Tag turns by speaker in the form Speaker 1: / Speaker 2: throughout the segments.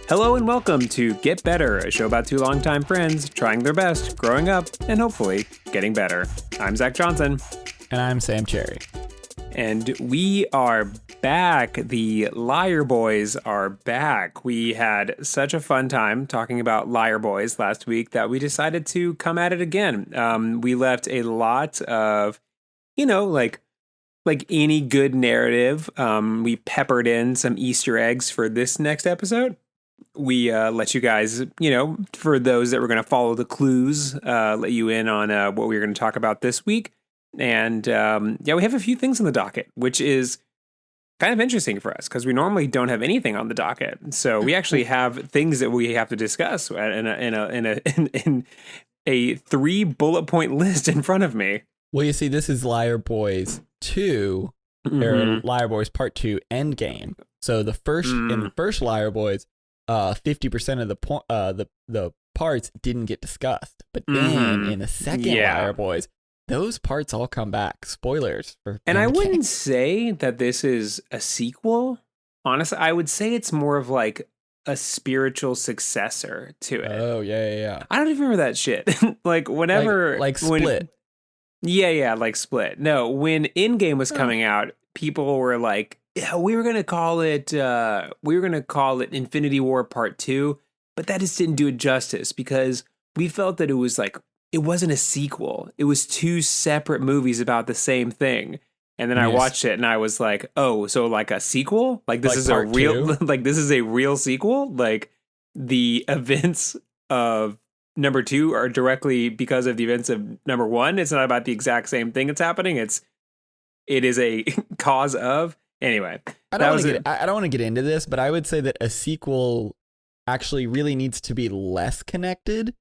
Speaker 1: Hello and welcome to Get Better, a show about two longtime friends trying their best, growing up, and hopefully getting better. I'm Zach Johnson.
Speaker 2: And I'm Sam Cherry.
Speaker 1: And we are back. The Liar Boys are back. We had such a fun time talking about Liar Boys last week that we decided to come at it again. We left a lot of, like any good narrative. We peppered in some Easter eggs for this next episode. We let you guys, for those that were going to follow the clues, let you in on what we were going to talk about this week. And we have a few things on the docket, which is kind of interesting for us because we normally don't have anything on the docket. So we actually have things that we have to discuss in a 3 bullet point list in front of me.
Speaker 2: Well, you see, this is Liar Boys 2, or Liar Boys Part 2 Endgame. So the first in the first Liar Boys, 50% of the parts didn't get discussed, but then in the second Liar Boys, those parts all come back. Spoilers for
Speaker 1: and
Speaker 2: Endgame.
Speaker 1: I wouldn't say that this is a sequel. Honestly, I would say it's more of like a spiritual successor to it.
Speaker 2: Oh yeah.
Speaker 1: I don't even remember that shit. Like whenever,
Speaker 2: like Split.
Speaker 1: Yeah, like Split. No, when Endgame was coming out, people were like, "Yeah, we were gonna call it Infinity War Part 2," but that just didn't do it justice because we felt that it wasn't a sequel. It was 2 separate movies about the same thing. And then I watched it and I was like, "Oh, so like a sequel? Like this
Speaker 2: Like
Speaker 1: is a
Speaker 2: part
Speaker 1: real
Speaker 2: 2?
Speaker 1: like this is a real sequel? Like the events of number 2 are directly because of the events of number 1. It's not about the exact same thing that's happening. It is a cause of." Anyway,
Speaker 2: I don't want to get into this, but I would say that a sequel actually really needs to be less connected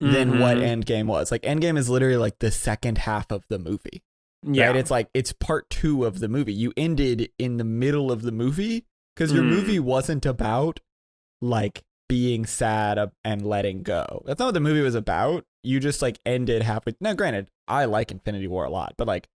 Speaker 2: than what Endgame was. Like Endgame is literally like the second half of the movie.
Speaker 1: Yeah.
Speaker 2: Right? It's like it's part 2 of the movie. You ended in the middle of the movie because your movie wasn't about like being sad and letting go. That's not what the movie was about. You just like ended halfway. Now, granted, I like Infinity War a lot, but like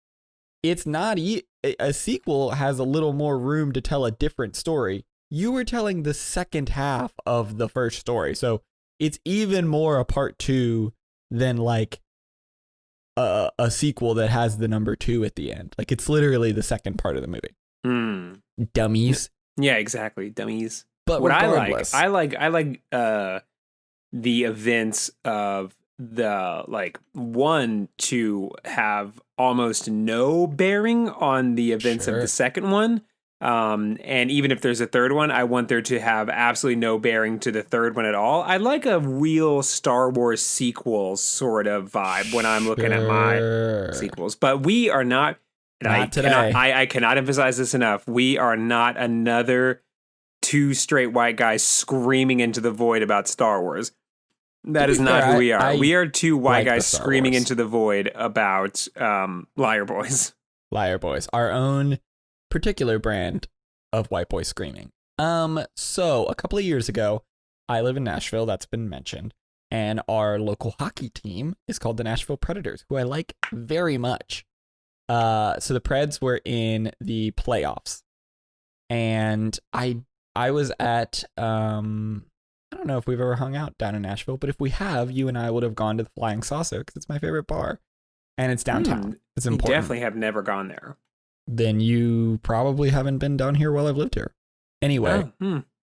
Speaker 2: it's not a sequel has a little more room to tell a different story. You were telling the second half of the first story, so it's even more a part 2 than like a sequel that has the number 2 at the end. Like it's literally the second part of the movie. Dummies.
Speaker 1: Yeah, exactly. Dummies.
Speaker 2: But
Speaker 1: what
Speaker 2: regardless,
Speaker 1: I like the events of the like 1 to have almost no bearing on the events of the second one. And even if there's a third one, I want there to have absolutely no bearing to the third one at all. I like a real Star Wars sequel sort of vibe when I'm looking at my sequels. But we are not, and I cannot emphasize this enough. We are not another 2 straight white guys screaming into the void about Star Wars. That is not who we are. We are 2 white guys screaming into the void about Liar Boys.
Speaker 2: Liar Boys, our own particular brand of white boy screaming. So a couple of years ago, I live in Nashville, that's been mentioned, and our local hockey team is called the Nashville Predators, who I like very much. So the Preds were in the playoffs, and I was at I don't know if we've ever hung out down in Nashville, but if we have, you and I would have gone to the Flying Saucer because it's my favorite bar, and it's downtown. It's important.
Speaker 1: You definitely have never gone there.
Speaker 2: Then you probably haven't been down here while I've lived here. Anyway,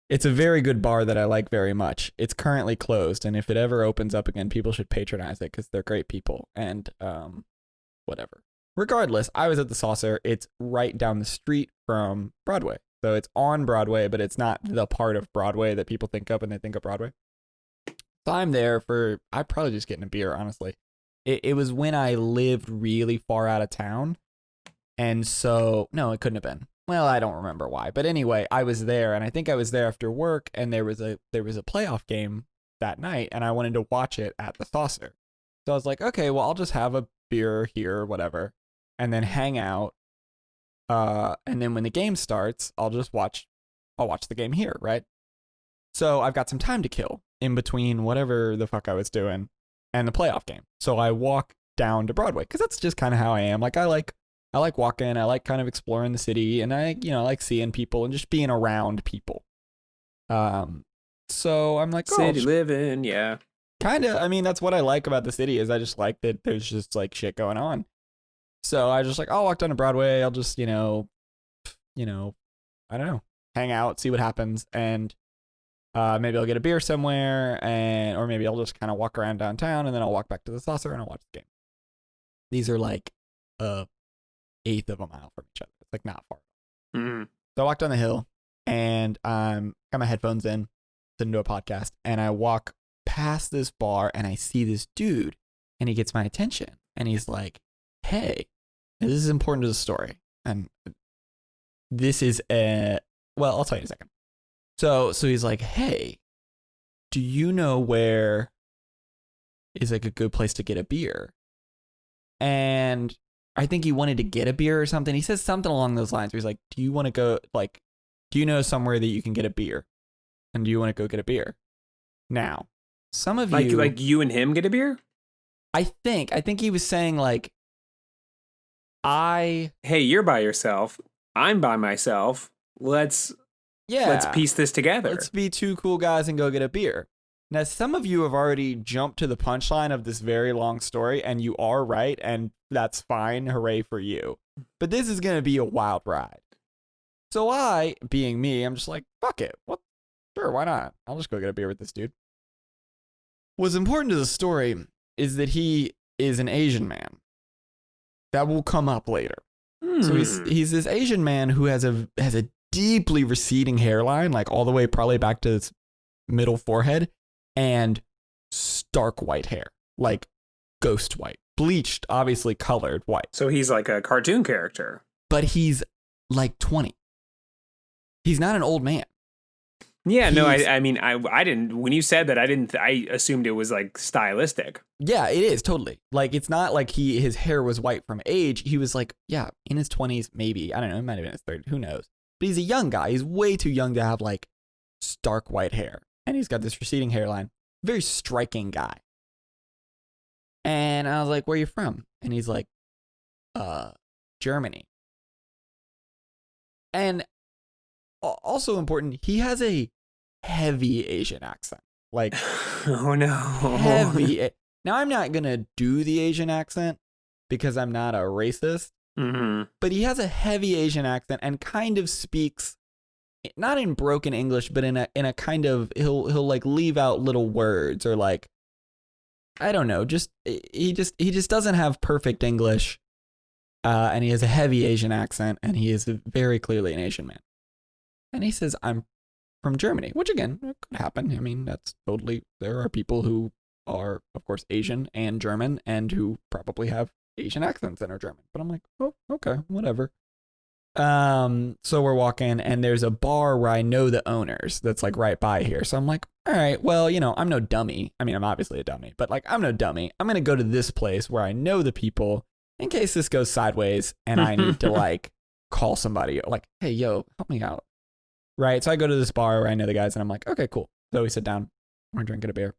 Speaker 2: It's a very good bar that I like very much. It's currently closed, and if it ever opens up again, people should patronize it because they're great people, and whatever. Regardless, I was at the Saucer. It's right down the street from Broadway. So it's on Broadway, but it's not the part of Broadway that people think of when they think of Broadway. So I'm there I'm probably just getting a beer, honestly. It was when I lived really far out of town. And so, no, it couldn't have been. Well, I don't remember why. But anyway, I was there, and I think I was there after work, and there was a playoff game that night, and I wanted to watch it at the Saucer. So I was like, okay, well, I'll just have a beer here or whatever, and then hang out. And then when the game starts, I'll watch the game here, right? So I've got some time to kill in between whatever the fuck I was doing and the playoff game. So I walk down to Broadway because that's just kind of how I am. Like I like walking, I like kind of exploring the city, and I like seeing people and just being around people. So I'm like,
Speaker 1: city living, yeah.
Speaker 2: Kind of. I mean, that's what I like about the city is I just like that there's just like shit going on. So I just like, I'll walk down to Broadway. I'll just, I don't know, hang out, see what happens. And maybe I'll get a beer somewhere or maybe I'll just kind of walk around downtown and then I'll walk back to the saucer and I'll watch the game. These are like a eighth of a mile from each other. It's like not far.
Speaker 1: Mm-hmm.
Speaker 2: So I walk down the hill and got my headphones in, listen to a podcast, and I walk past this bar and I see this dude and he gets my attention and he's like, hey, this is important to the story. And this is I'll tell you in a second. So he's like, hey, do you know where is like a good place to get a beer? And I think he wanted to get a beer or something. He says something along those lines where he's like, do you want to go, like, do you know somewhere that you can get a beer? And do you want to go get a beer? Now, some of you...
Speaker 1: Like you and him get a beer?
Speaker 2: I think he was saying, like, hey,
Speaker 1: you're by yourself. I'm by myself. Let's piece this together.
Speaker 2: Let's be two cool guys and go get a beer. Now, some of you have already jumped to the punchline of this very long story, and you are right, and that's fine. Hooray for you. But this is going to be a wild ride. So I, being me, I'm just like, fuck it. Sure, why not? I'll just go get a beer with this dude. What's important to the story is that he is an Asian man. That will come up later. So he's this Asian man who has a deeply receding hairline, like all the way probably back to his middle forehead, and stark white hair, like ghost white, bleached, obviously colored white.
Speaker 1: So he's like a cartoon character.
Speaker 2: But he's like 20. He's not an old man.
Speaker 1: Yeah, no, I mean, I didn't, when you said that, I assumed it was like stylistic.
Speaker 2: Yeah, it is totally. Like, it's not like his hair was white from age. He was like, yeah, in his 20s, maybe. I don't know. It might have been his 30s. Who knows? But he's a young guy. He's way too young to have like stark white hair. And he's got this receding hairline. Very striking guy. And I was like, where are you from? And he's like, Germany. And also important, he has a heavy Asian accent. Like,
Speaker 1: oh no.
Speaker 2: Heavy. Now, I'm not going to do the Asian accent because I'm not a racist.
Speaker 1: Mm-hmm.
Speaker 2: But he has a heavy Asian accent and kind of speaks not in broken English, but in a kind of he'll like leave out little words or like I don't know, he just doesn't have perfect English, and he has a heavy Asian accent, and he is very clearly an Asian man. And he says, "I'm from Germany," which again could happen. I mean, that's totally there are people who are of course Asian and German and who probably have Asian accents and are German. But I'm like, oh, okay, whatever. So we're walking and there's a bar where I know the owners that's like right by here. So I'm like, all right, well, I'm no dummy. I mean, I'm obviously a dummy, but like, I'm no dummy. I'm going to go to this place where I know the people in case this goes sideways and I need to like call somebody like, hey, yo, help me out. Right. So I go to this bar where I know the guys and I'm like, okay, cool. So we sit down, we're drinking a beer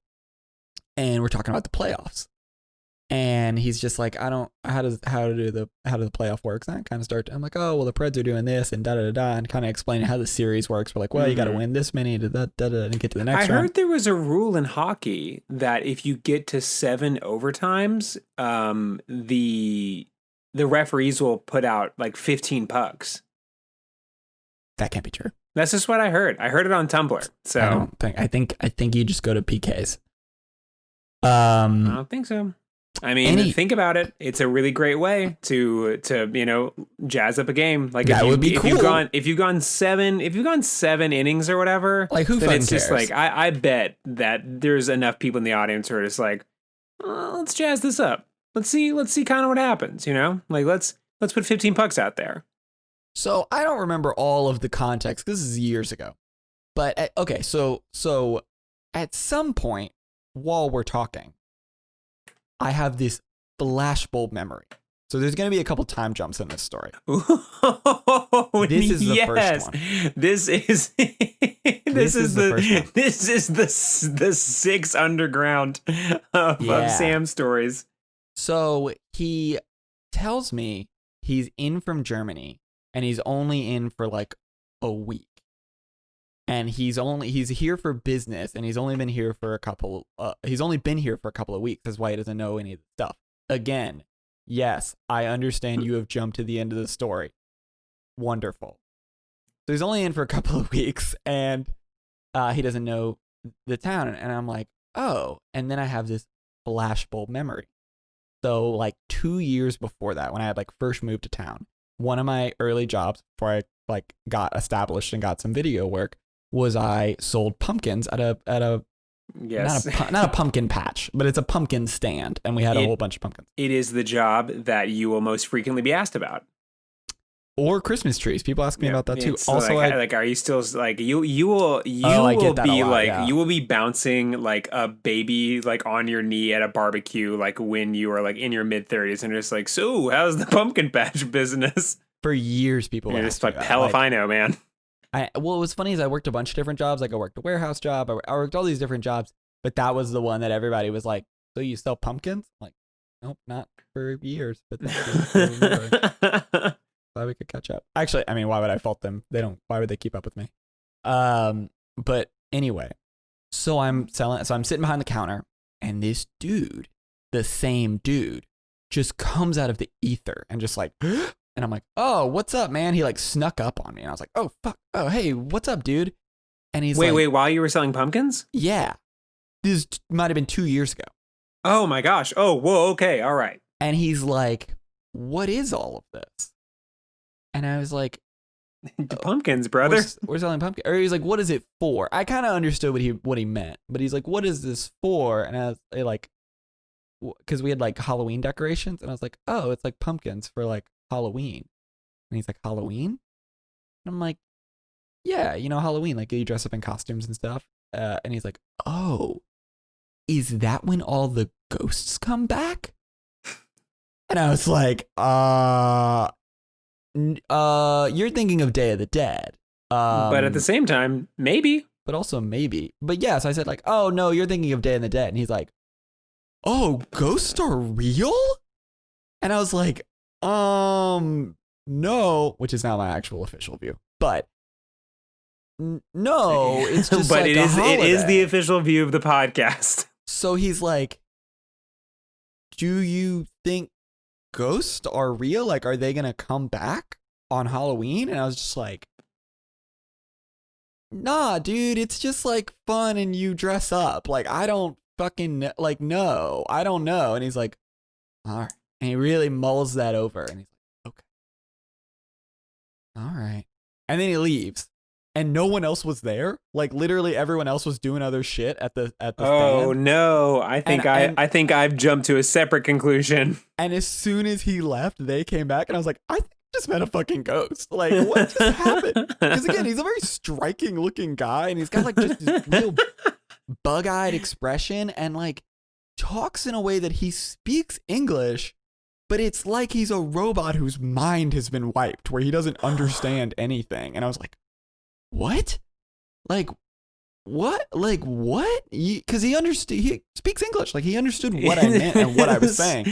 Speaker 2: and we're talking about the playoffs. And he's just like, how do the playoff works? And I kind of I'm like, oh, well, the Preds are doing this and da-da-da-da, and kind of explaining how the series works. We're like, well, you got to win this many to da-da-da and get to the next round.
Speaker 1: I heard there was a rule in hockey that if you get to 7 overtimes, the referees will put out like 15 pucks.
Speaker 2: That can't be true.
Speaker 1: That's just what I heard. I heard it on Tumblr. So
Speaker 2: I think you just go to PKs.
Speaker 1: I don't think so. I mean, think about it. It's a really great way to jazz up a game. Like
Speaker 2: that would be cool.
Speaker 1: If you've gone 7 innings or whatever,
Speaker 2: like who
Speaker 1: then it's
Speaker 2: cares?
Speaker 1: Just like I bet that there's enough people in the audience who are just like, let's jazz this up. Let's see kind of what happens. Like let's put 15 pucks out there.
Speaker 2: So I don't remember all of the context. This is years ago, but okay. So at some point while we're talking, I have this flashbulb memory. So there's going to be a couple time jumps in this story. This is the first one.
Speaker 1: This is the 6 underground of Sam stories.
Speaker 2: So he tells me he's in from Germany and he's only in for like a week. and he's here for business, and he's only been here for a couple of weeks. That's why he doesn't know any of the stuff. Again, yes, I understand you have jumped to the end of the story. Wonderful. So he's only in for a couple of weeks, and he doesn't know the town, and I'm like, oh. And then I have this flashbulb memory. So like 2 years before that, when I had like first moved to town, one of my early jobs before I like got established and got some video work was I sold pumpkins at a
Speaker 1: yes,
Speaker 2: not a pumpkin patch, but it's a pumpkin stand, and we had a whole bunch of pumpkins.
Speaker 1: It is the job that you will most frequently be asked about.
Speaker 2: Or Christmas trees. People ask me about that too. Also,
Speaker 1: like, are you still like you will be like you will be bouncing like a baby like on your knee at a barbecue like when you are like in your mid-30s and just like, so how's the pumpkin patch business?
Speaker 2: For years, people
Speaker 1: are just like, hell if I know, man.
Speaker 2: What was funny is I worked a bunch of different jobs. Like I worked a warehouse job. I worked all these different jobs, but that was the one that everybody was like, so you sell pumpkins? I'm like, nope, not for years, but glad we could catch up. Actually, I mean, why would I fault them? Why would they keep up with me? But anyway, so I'm sitting behind the counter, and this dude, the same dude, just comes out of the ether and just like, and I'm like, oh, what's up, man? He like snuck up on me, and I was like, oh, fuck. Oh, hey, what's up, dude? And he's
Speaker 1: wait, while you were selling pumpkins?
Speaker 2: Yeah. This might have been 2 years ago.
Speaker 1: Oh my gosh. Oh, whoa. Okay. All right.
Speaker 2: And he's like, what is all of this? And I was like,
Speaker 1: the pumpkins, brother.
Speaker 2: We're selling pumpkins. Or he's like, what is it for? I kind of understood what he meant, but he's like, what is this for? And I was like, because we had like Halloween decorations, and I was like, oh, it's like pumpkins for like Halloween. And he's like, Halloween? And I'm like, yeah, Halloween, like you dress up in costumes and stuff. And he's like, oh, is that when all the ghosts come back? And I was like, you're thinking of Day of the Dead.
Speaker 1: But at the same time, maybe.
Speaker 2: But also maybe. But yes, I said like, oh no, you're thinking of Day of the Dead. And he's like, oh, ghosts are real? And I was like, no, which is not my actual official view. But no, it's just
Speaker 1: but
Speaker 2: like
Speaker 1: it is the official view of the podcast.
Speaker 2: So he's like, do you think ghosts are real? Like, are they gonna come back on Halloween? And I was just like, nah, dude, it's just like fun and you dress up. Like, I don't fucking like, no, I don't know. And he's like, all right. And he really mulls that over, and he's like, okay, all right. And then he leaves, and no one else was there. Like literally everyone else was doing other shit at the
Speaker 1: oh
Speaker 2: stand.
Speaker 1: No, I think I've jumped to a separate conclusion.
Speaker 2: And as soon as he left, they came back, and I was like, I think I just met a fucking ghost. Like, what just happened? Because again, he's a very striking looking guy, and he's got like just this real bug-eyed expression, and like talks in a way that he speaks English, but it's like he's a robot whose mind has been wiped, where he doesn't understand anything. And I was like, what? Like, what? Like, what? Because he understood, he speaks English. Like, he understood what I meant and what I was saying.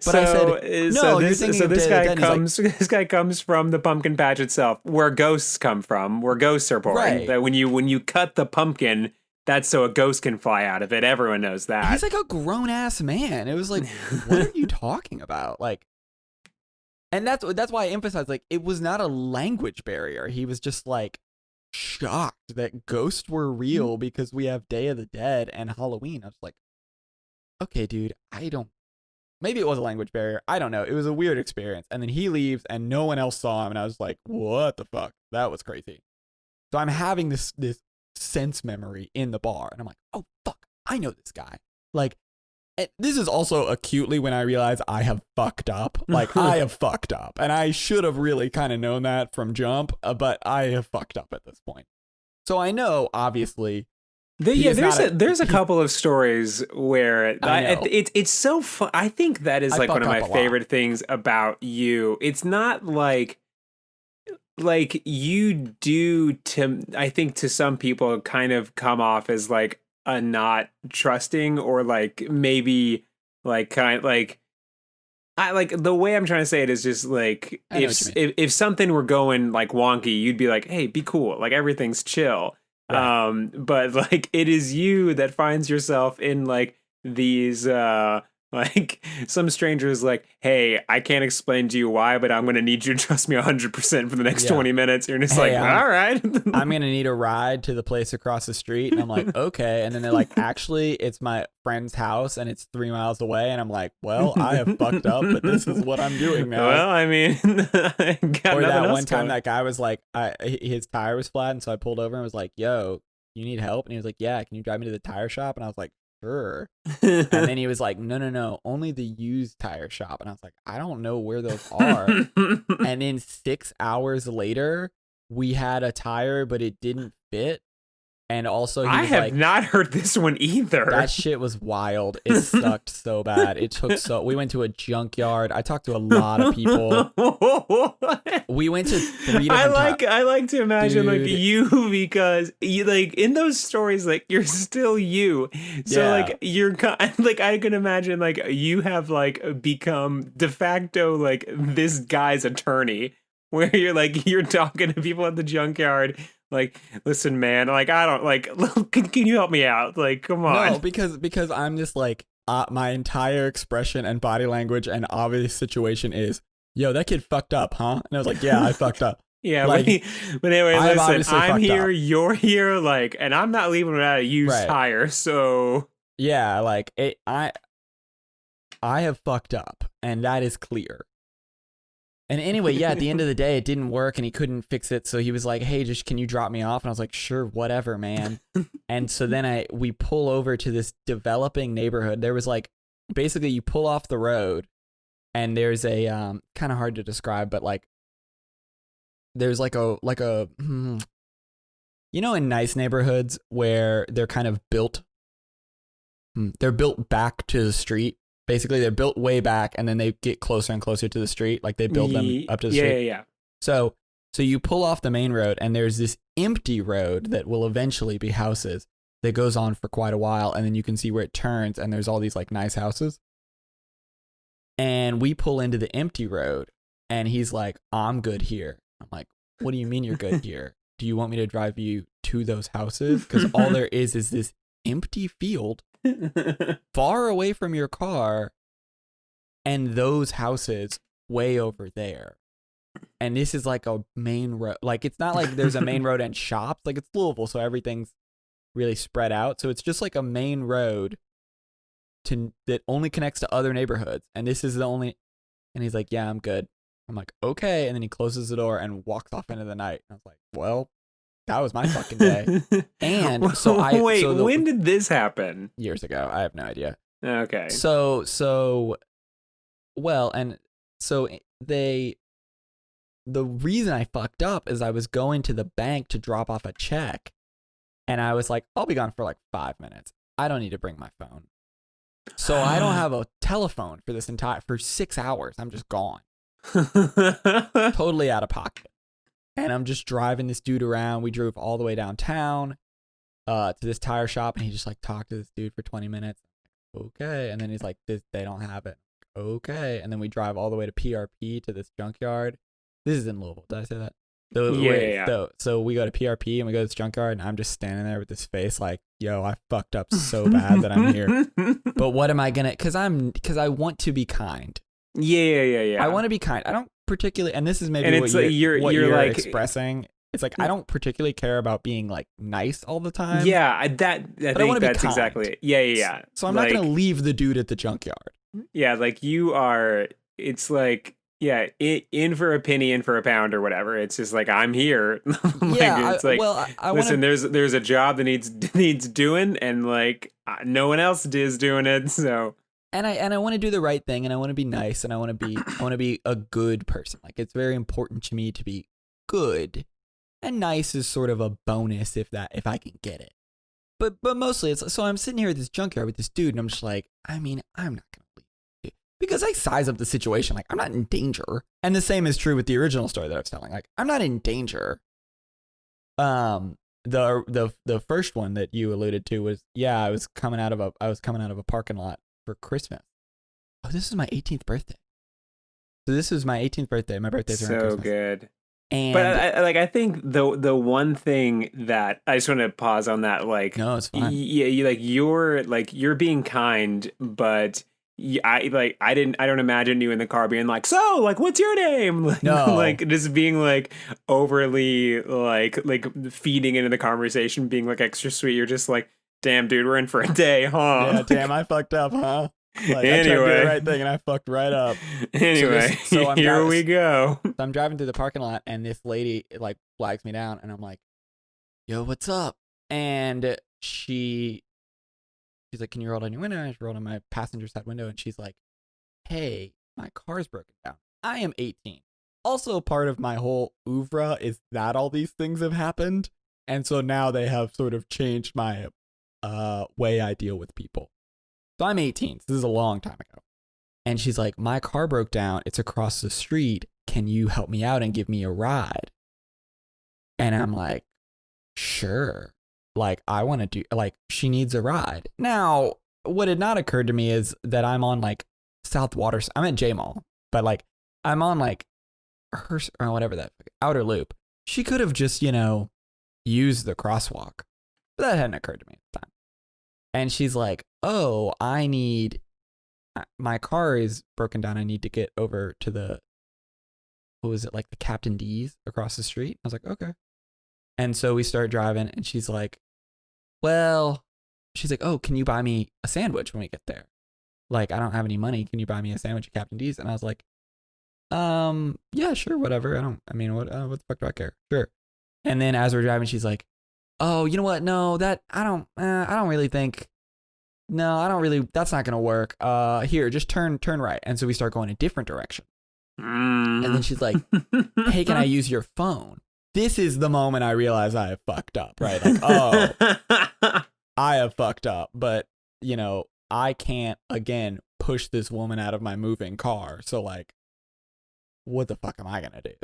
Speaker 2: But I said, no,
Speaker 1: this guy comes from the pumpkin patch itself, where ghosts come from, where ghosts are born.
Speaker 2: Right.
Speaker 1: That when you cut the pumpkin, that's so a ghost can fly out of it. Everyone knows that.
Speaker 2: He's like a grown ass man. It was like, what are you talking about? Like, and that's why I emphasize, like, it was not a language barrier. He was just like shocked that ghosts were real because we have Day of the Dead and Halloween. I was like, okay, dude, maybe it was a language barrier. I don't know. It was a weird experience. And then he leaves and no one else saw him. And I was like, what the fuck? That was crazy. So I'm having this sense memory in the bar, and I'm like, oh fuck, I know this guy. Like, this is also acutely when I realize I have fucked up. Like, I have fucked up, and I should have really kind of known that from jump, but I have fucked up at this point. So I know, obviously.
Speaker 1: There's a couple of stories where it's so fun. I think that is like one of my favorite things about you. It's not like you do I think to some people kind of come off as like a not trusting, or like maybe like kind like I like the way I'm trying to say it is just like if something were going like wonky, you'd be like, hey, be cool, like everything's chill.
Speaker 2: Right.
Speaker 1: But like it is you that finds yourself in like these like some strangers like, hey, I can't explain to you why, but I'm gonna need you to trust me 100% for the next
Speaker 2: Yeah.
Speaker 1: 20 minutes. You're just like,
Speaker 2: Hey,
Speaker 1: all right.
Speaker 2: I'm gonna need a ride to the place across the street. And I'm like, okay. And then they're like, actually, it's my friend's house and it's 3 miles away. And I'm like, well, I have fucked up, but this is what I'm doing now.
Speaker 1: Well, I mean, I got
Speaker 2: Or
Speaker 1: nothing
Speaker 2: that
Speaker 1: else
Speaker 2: one time
Speaker 1: going.
Speaker 2: that guy was like, his tire was flat, and so I pulled over and was like, yo, you need help? And he was like, yeah, can you drive me to the tire shop? And I was like, sure. And then he was like, no, no, no, only the used tire shop. And I was like, I don't know where those are. And then 6 hours later, we had a tire, but it didn't fit. And also, he
Speaker 1: I
Speaker 2: was
Speaker 1: have
Speaker 2: like,
Speaker 1: not heard this one either.
Speaker 2: that shit was wild. It sucked so bad. We went to a junkyard. I talked to a lot of people. We went to 3 different
Speaker 1: I like to imagine like
Speaker 2: Dude.
Speaker 1: you, because you like in those stories like you're still you. So
Speaker 2: Yeah.
Speaker 1: like you're like I can imagine like you have like become de facto like this guy's attorney, where you're talking to people at the junkyard like, listen man, like I don't like can you help me out? Like come on.
Speaker 2: No, because I'm just like my entire expression and body language and obvious situation is, yo, that kid fucked up, huh? And I was like, yeah, I fucked up.
Speaker 1: Yeah,
Speaker 2: like,
Speaker 1: but anyway,
Speaker 2: I've
Speaker 1: listen,
Speaker 2: obviously
Speaker 1: I'm
Speaker 2: fucked
Speaker 1: here,
Speaker 2: up.
Speaker 1: you're here, like, and I'm not leaving without a used
Speaker 2: Right.
Speaker 1: tire, so
Speaker 2: Yeah, like I have fucked up, and that is clear. And anyway, yeah, at the end of the day, it didn't work and he couldn't fix it. So he was like, hey, just can you drop me off? And I was like, sure, whatever, man. And so then we pull over to this developing neighborhood. There was like, basically you pull off the road and there's a, kind of hard to describe, but like, there's like a, you know, in nice neighborhoods where they're kind of built, they're built back to the street. Basically, they're built way back, and then they get closer and closer to the street. Like they build them up to the street.
Speaker 1: Yeah.
Speaker 2: So you pull off the main road, and there's this empty road that will eventually be houses that goes on for quite a while, and then you can see where it turns, and there's all these like nice houses. And we pull into the empty road, and he's like, "I'm good here." I'm like, "What do you mean you're good here? Do you want me to drive you to those houses? Because all there is this empty field." Far away from your car and those houses way over there. And this is like a main road. Like it's not like there's a main road and shops. Like it's Louisville, so everything's really spread out. So it's just like a main road that only connects to other neighborhoods. And this is the only. And he's like, yeah, I'm good. I'm like, okay. And then he closes the door and walks off into the night. And I was like, well, that was my fucking day. And so
Speaker 1: when did this happen?
Speaker 2: Years ago. I have no idea.
Speaker 1: Okay.
Speaker 2: So the reason I fucked up is I was going to the bank to drop off a check, and I was like, I'll be gone for like 5 minutes. I don't need to bring my phone. So I don't have a telephone for 6 hours. I'm just gone. Totally out of pocket. And I'm just driving this dude around. We drove all the way downtown to this tire shop, and he just like talked to this dude for 20 minutes. Okay. And then he's like, they don't have it. Okay. And then we drive all the way to PRP to this junkyard. This is in Louisville. Did I say that? So we go to PRP and we go to this junkyard, and I'm just standing there with this face like, yo, I fucked up so bad that I'm here. But what am I gonna? Because I want to be kind.
Speaker 1: Yeah.
Speaker 2: I want to be kind. I don't particularly, and this is maybe
Speaker 1: and
Speaker 2: what
Speaker 1: it's
Speaker 2: you're
Speaker 1: like
Speaker 2: expressing. It's like I don't particularly care about being like nice all the time.
Speaker 1: Yeah, I think that's exactly it. Yeah.
Speaker 2: So I'm not gonna leave the dude at the junkyard.
Speaker 1: Yeah, like you are. It's like, yeah, in for a penny, in for a pound, or whatever. It's just like, I'm here. It's like, listen, there's a job that needs doing, and like no one else is doing it. So.
Speaker 2: And I want to do the right thing, and I want to be nice, and I want to be a good person. Like it's very important to me to be good, and nice is sort of a bonus if I can get it. But mostly it's so I'm sitting here at this junkyard with this dude, and I'm just like, I mean, I'm not gonna leave because I size up the situation. Like I'm not in danger, and the same is true with the original story that I was telling. Like I'm not in danger. The first one that you alluded to was, yeah, I was coming out of a parking lot for Christmas. Oh, this is my 18th birthday. So this was my 18th birthday. My birthday's around Christmas.
Speaker 1: So good. But
Speaker 2: And
Speaker 1: I think the one thing that I just want to pause on that, like,
Speaker 2: no, it's fine.
Speaker 1: yeah, you're being kind, but I don't imagine you in the car being like, so like, what's your name? Like,
Speaker 2: No.
Speaker 1: like just being like overly like feeding into the conversation, being like extra sweet. You're just like, damn, dude, we're in for a day, huh?
Speaker 2: Yeah, damn, I fucked up, huh? Like I tried to do the
Speaker 1: Anyway,
Speaker 2: right thing and I fucked right up.
Speaker 1: anyway,
Speaker 2: So I'm
Speaker 1: here we go.
Speaker 2: So I'm driving through the parking lot and this lady like flags me down and I'm like, "Yo, what's up?" And she's like, "Can you roll down your window?" And I rolled on my passenger side window and she's like, "Hey, my car's broken down. I am 18." Also, part of my whole oeuvre is that all these things have happened, and so now they have sort of changed my way I deal with people. So I'm 18. So this is a long time ago. And she's like, "My car broke down. It's across the street. Can you help me out and give me a ride?" And I'm like, "Sure." Like, I want to do, like, she needs a ride. Now, what had not occurred to me is that I'm on like South Water. I'm at J Mall, but like, I'm on like her, or whatever that outer loop. She could have just, used the crosswalk. But that hadn't occurred to me at the time. And she's like, "Oh, my car is broken down. I need to get over to what was it, like the Captain D's across the street?" I was like, "Okay." And so we start driving and she's like, "Oh, can you buy me a sandwich when we get there? Like, I don't have any money. Can you buy me a sandwich at Captain D's?" And I was like, yeah, sure, whatever. What the fuck do I care? Sure. And then as we're driving, she's like, "Oh, you know what? No, I don't really think, no, I don't really, that's not going to work. Here, just turn right." And so we start going a different direction. And then she's like, "Hey, can I use your phone?" This is the moment I realize I have fucked up, right? Like, oh, I have fucked up, but I can't again push this woman out of my moving car. So like, what the fuck am I gonna do?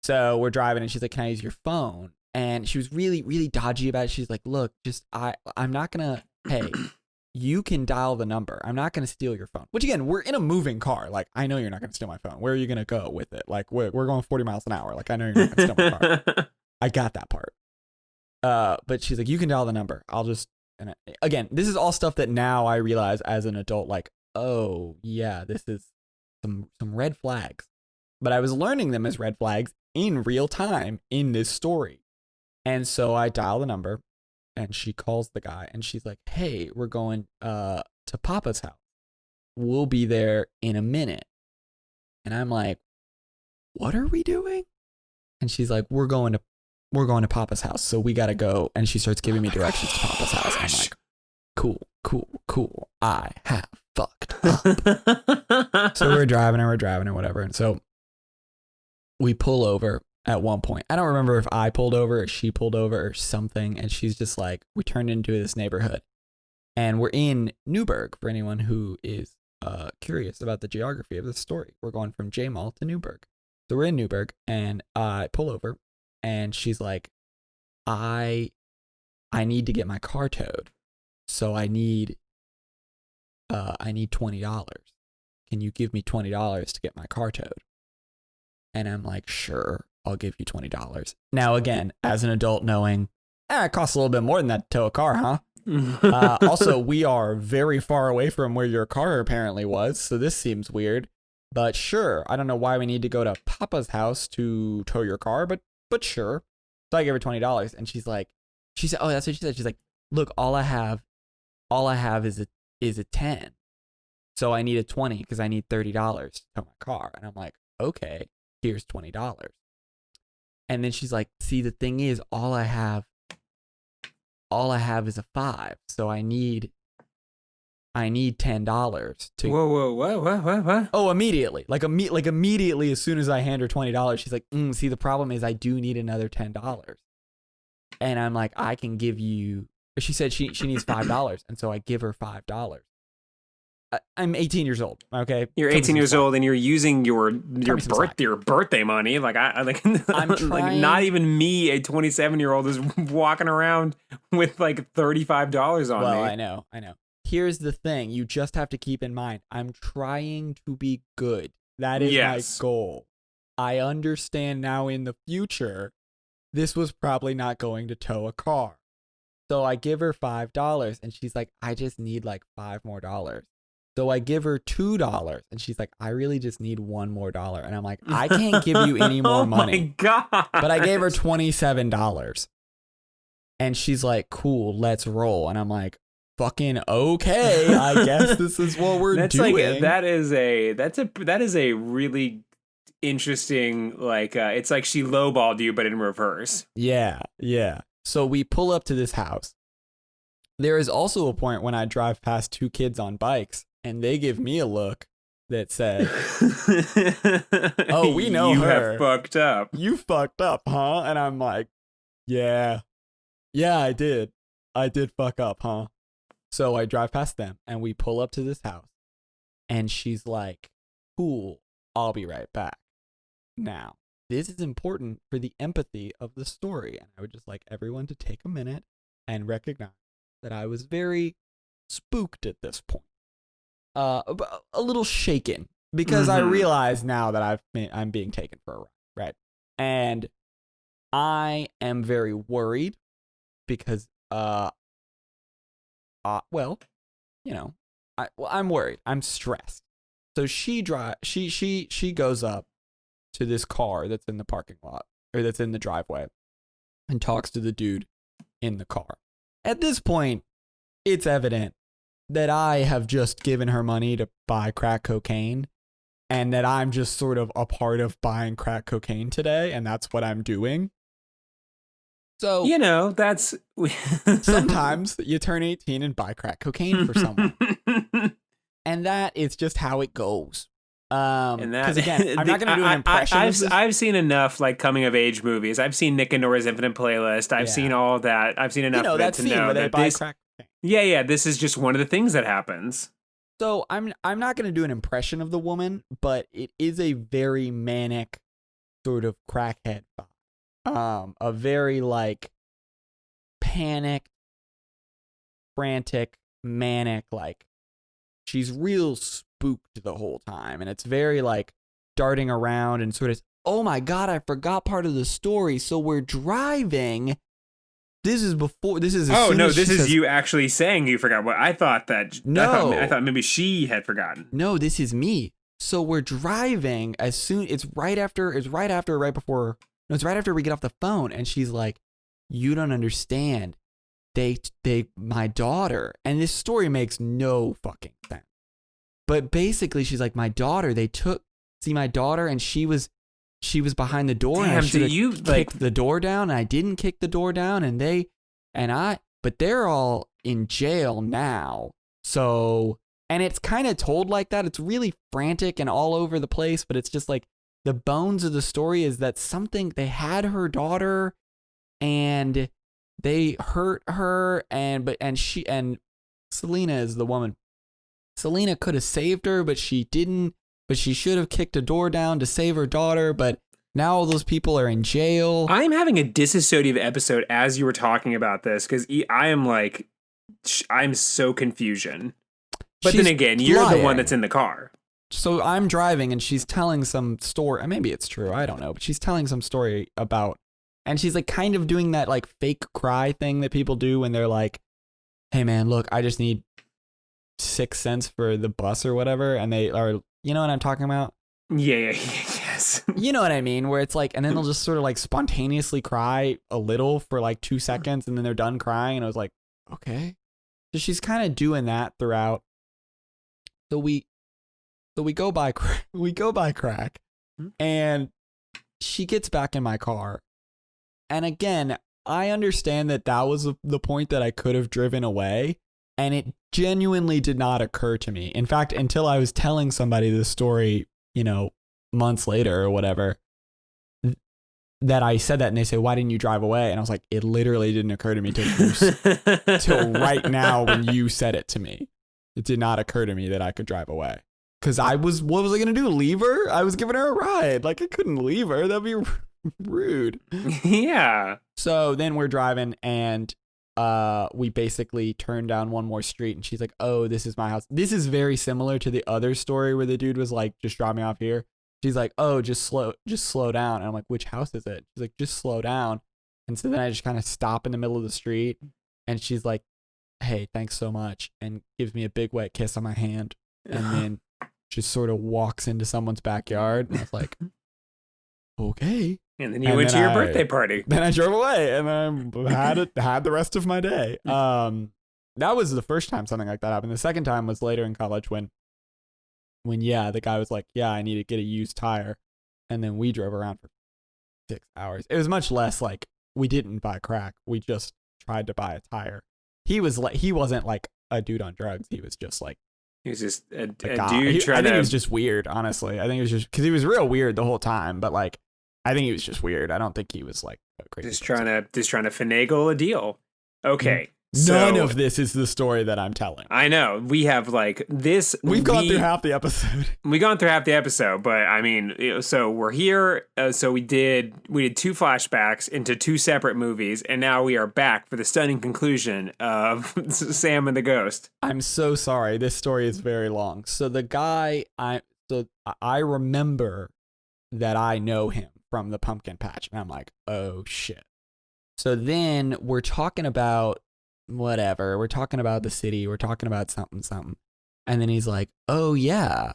Speaker 2: So we're driving and she's like, "Can I use your phone?" And she was really, really dodgy about it. She's like, "Look, I'm not gonna, hey, you can dial the number. I'm not gonna steal your phone." Which again, we're in a moving car. Like, I know you're not gonna steal my phone. Where are you gonna go with it? Like, we're going 40 miles an hour. Like, I know you're not gonna steal my car. I got that part. But she's like, "You can dial the number. I'll just," and again, this is all stuff that now I realize as an adult, like, oh yeah, this is some red flags. But I was learning them as red flags in real time in this story. And so I dial the number and she calls the guy and she's like, "Hey, we're going to Papa's house. We'll be there in a minute." And I'm like, "What are we doing?" And she's like, we're going to Papa's house, so we gotta go." And she starts giving me directions to Papa's house. I'm like, cool. I have fucked up. So we're driving and whatever. And so we pull over at one point. I don't remember if I pulled over or she pulled over or something. And she's just like, we turned into this neighborhood. And we're in Newburgh, for anyone who is curious about the geography of this story. We're going from J Mall to Newburgh. So we're in Newburgh and I pull over and she's like, I need to get my car towed. So I need $20. Can you give me $20 to get my car towed? And I'm like, "Sure, I'll give you $20. Now, again, as an adult knowing, it costs a little bit more than that to tow a car, huh? Also, we are very far away from where your car apparently was, so this seems weird. But sure, I don't know why we need to go to Papa's house to tow your car, but sure. So I gave her $20, and she said, oh, that's what she said. She's like, "Look, all I have is a 10. So I need a 20 because I need $30 to tow my car." And I'm like, "Okay, here's $20. And then she's like, "See, the thing is, all I have is a 5. So I need $10 to."
Speaker 1: Whoa, what?
Speaker 2: Oh, immediately. Like immediately as soon as I hand her $20, she's like, "See, the problem is I do need another $10. And I'm like, "I can give you," she said she needs $5. And so I give her $5. I'm 18 years old. Okay.
Speaker 1: You're 18 years old and you're using your birthday money. Like I'm
Speaker 2: trying,
Speaker 1: like not even me, a 27-year-old, is walking around with like $35 on me.
Speaker 2: Well, I know. Here's the thing. You just have to keep in mind, I'm trying to be good. That is my goal. I understand now in the future, this was probably not going to tow a car. So I give her $5 and she's like, I just need like $5 more. So I give her $2 and she's like, I really just need $1 more. And I'm like, I can't give you any more money.
Speaker 1: Oh my God.
Speaker 2: But I gave her $27. And she's like, cool, let's roll. And I'm like, fucking okay. I guess this is what we're doing.
Speaker 1: Like, that is a really interesting, like, it's like she lowballed you, but in reverse.
Speaker 2: Yeah. So we pull up to this house. There is also a point when I drive past 2 kids on bikes and they give me a look that said, oh, we know
Speaker 1: you
Speaker 2: her.
Speaker 1: have fucked up.
Speaker 2: You fucked up, huh? And I'm like, yeah, I did. I did fuck up, huh? So I drive past them and we pull up to this house and she's like, cool, I'll be right back. Now, this is important for the empathy of the story. And I would just like everyone to take a minute and recognize that I was very spooked at this point. A little shaken because I realize now that I'm being taken for a ride, right? And I am very worried because, well, you know, I'm worried. I'm stressed. So she goes up to this car that's in the parking lot or that's in the driveway and talks to the dude in the car. At this point, it's evident that I have just given her money to buy crack cocaine and that I'm just sort of a part of buying crack cocaine today. And that's what I'm doing. So,
Speaker 1: you know, that's
Speaker 2: sometimes you turn 18 and buy crack cocaine for someone. And that is just how it goes. Because again, I'm not going to do an impression.
Speaker 1: I've seen enough like coming of age movies. I've seen Nick and Nora's Infinite Playlist. I've seen all that. I've seen enough of it to know that this. Yeah, this is just one of the things that happens.
Speaker 2: So I'm not going to do an impression of the woman, but it is a very manic sort of crackhead vibe. A very like panicked, frantic, manic, like she's real spooked the whole time. And it's very like darting around and sort of, oh my God, I forgot part of the story. So we're driving. This is
Speaker 1: you actually saying you forgot. What I thought that.
Speaker 2: No.
Speaker 1: I thought maybe she had forgotten.
Speaker 2: No, this is me. So we're driving it's right after we get off the phone. And she's like, you don't understand. My daughter, and this story makes no fucking sense. But basically she's like, my daughter, my daughter and she was behind the door.
Speaker 1: Damn,
Speaker 2: and I should have kicked the door down and I didn't kick the door down but they're all in jail now. So, and it's kind of told like that. It's really frantic and all over the place, but it's just like the bones of the story is that they had her daughter and they hurt her and Selena is the woman. Selena could have saved her, but she didn't. But she should have kicked a door down to save her daughter. But now all those people are in jail.
Speaker 1: I'm having a disassociative episode as you were talking about this because I'm so confusion. But then again, you're the one that's in the car.
Speaker 2: So I'm driving and she's telling some story. Maybe it's true. I don't know. But she's telling some story about, and she's like kind of doing that like fake cry thing that people do when they're like, hey man, look, I just need 6 cents for the bus or whatever. And they are, you know what I'm talking about?
Speaker 1: Yeah, yes.
Speaker 2: You know what I mean? Where it's like, and then they'll just sort of like spontaneously cry a little for like 2 seconds and then they're done crying. And I was like, okay. So she's kind of doing that throughout. So we go by crack and she gets back in my car. And again, I understand that was the point that I could have driven away. And it genuinely did not occur to me. In fact, until I was telling somebody this story, months later or whatever, that I said that and they say, why didn't you drive away? And I was like, it literally didn't occur to me till right now when you said it to me. It did not occur to me that I could drive away. Because what was I going to do? Leave her? I was giving her a ride. Like, I couldn't leave her. That'd be rude.
Speaker 1: Yeah.
Speaker 2: So then we're driving and we basically turn down one more street and she's like, oh, this is my house. This is very similar to the other story where the dude was like, just drop me off here. she's like, oh, just slow down. And I'm like, which house is it? She's like, just slow down. And so then I just kind of stop in the middle of the street, and she's like, hey, thanks so much, and gives me a big wet kiss on my hand, and then just sort of walks into someone's backyard. And I was like, okay.
Speaker 1: And then you went to your birthday party.
Speaker 2: Then I drove away, and then had the rest of my day. That was the first time something like that happened. The second time was later in college when the guy was like, yeah, I need to get a used tire. And then we drove around for 6 hours. It was much less like we didn't buy crack. We just tried to buy a tire. He wasn't like a dude on drugs. He was just like,
Speaker 1: he was just a dude
Speaker 2: I think he was just weird, honestly. I think it was just because he was real weird the whole time. But like, I think he was just weird. I don't think he was like a crazy.
Speaker 1: Just trying to finagle a deal. Okay.
Speaker 2: None of this is the story that I'm telling.
Speaker 1: I know. We have like this.
Speaker 2: We've gone through half the episode.
Speaker 1: We've gone through half the episode, but I mean, so we're here. So we did 2 flashbacks into 2 separate movies, and now we are back for the stunning conclusion of Sam and the Ghost.
Speaker 2: I'm so sorry. This story is very long. So the guy, I remember that I know him from the pumpkin patch, and I'm like, oh shit. So then we're talking about whatever. We're talking about the city. We're talking about something. And then he's like, oh yeah,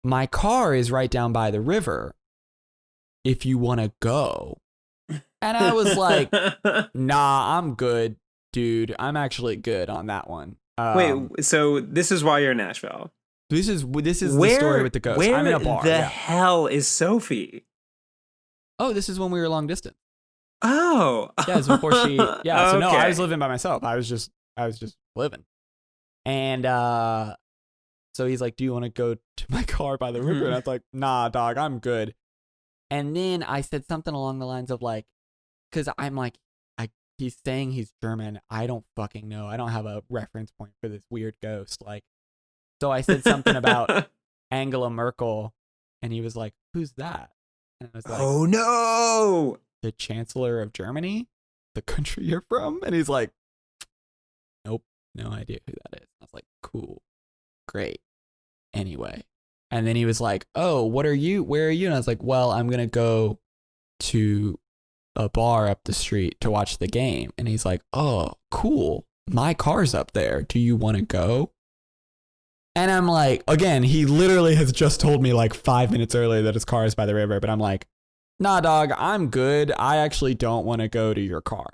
Speaker 2: my car is right down by the river if you want to go. And I was like, nah, I'm good, dude. I'm actually good on that one.
Speaker 1: Wait, so this is why you're in Nashville.
Speaker 2: This is the story with the ghost. I'm in a bar.
Speaker 1: Where the hell is Sophie?
Speaker 2: Oh, this is when we were long distance.
Speaker 1: Oh,
Speaker 2: yeah, it's before she. Yeah, so
Speaker 1: okay.
Speaker 2: No, I was living by myself. I was just living, and so he's like, "Do you want to go to my car by the river?" And I was like, "Nah, dog, I'm good." And then I said something along the lines of like, because I'm like, he's saying he's German. I don't fucking know. I don't have a reference point for this weird ghost. Like, so I said something about Angela Merkel, and he was like, "Who's that?" And I was like,
Speaker 1: "Oh no."
Speaker 2: The Chancellor of Germany, the country you're from? And he's like, nope, no idea who that is. I was like, cool, great. Anyway. And then he was like, oh, where are you? And I was like, well, I'm going to go to a bar up the street to watch the game. And he's like, oh, cool. My car's up there. Do you want to go? And I'm like, again, he literally has just told me like 5 minutes earlier that his car is by the river. But I'm like, nah, dog, I'm good. I actually don't want to go to your car.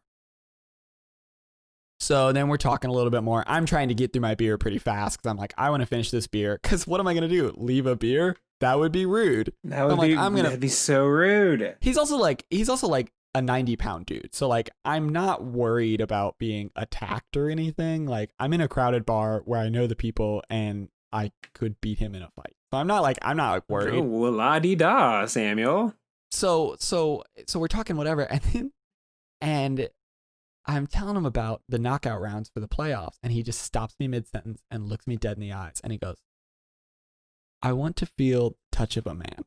Speaker 2: So then we're talking a little bit more. I'm trying to get through my beer pretty fast because I'm like, I want to finish this beer. Because what am I going to do? Leave a beer? That would be rude.
Speaker 1: That'd be so rude.
Speaker 2: He's also like a 90-pound dude. So like, I'm not worried about being attacked or anything. Like, I'm in a crowded bar where I know the people and I could beat him in a fight. So I'm not worried.
Speaker 1: Oh, well, la-di-da, Samuel.
Speaker 2: So we're talking whatever, and I'm telling him about the knockout rounds for the playoffs, and he just stops me mid-sentence and looks me dead in the eyes, and he goes, I want to feel the touch of a man.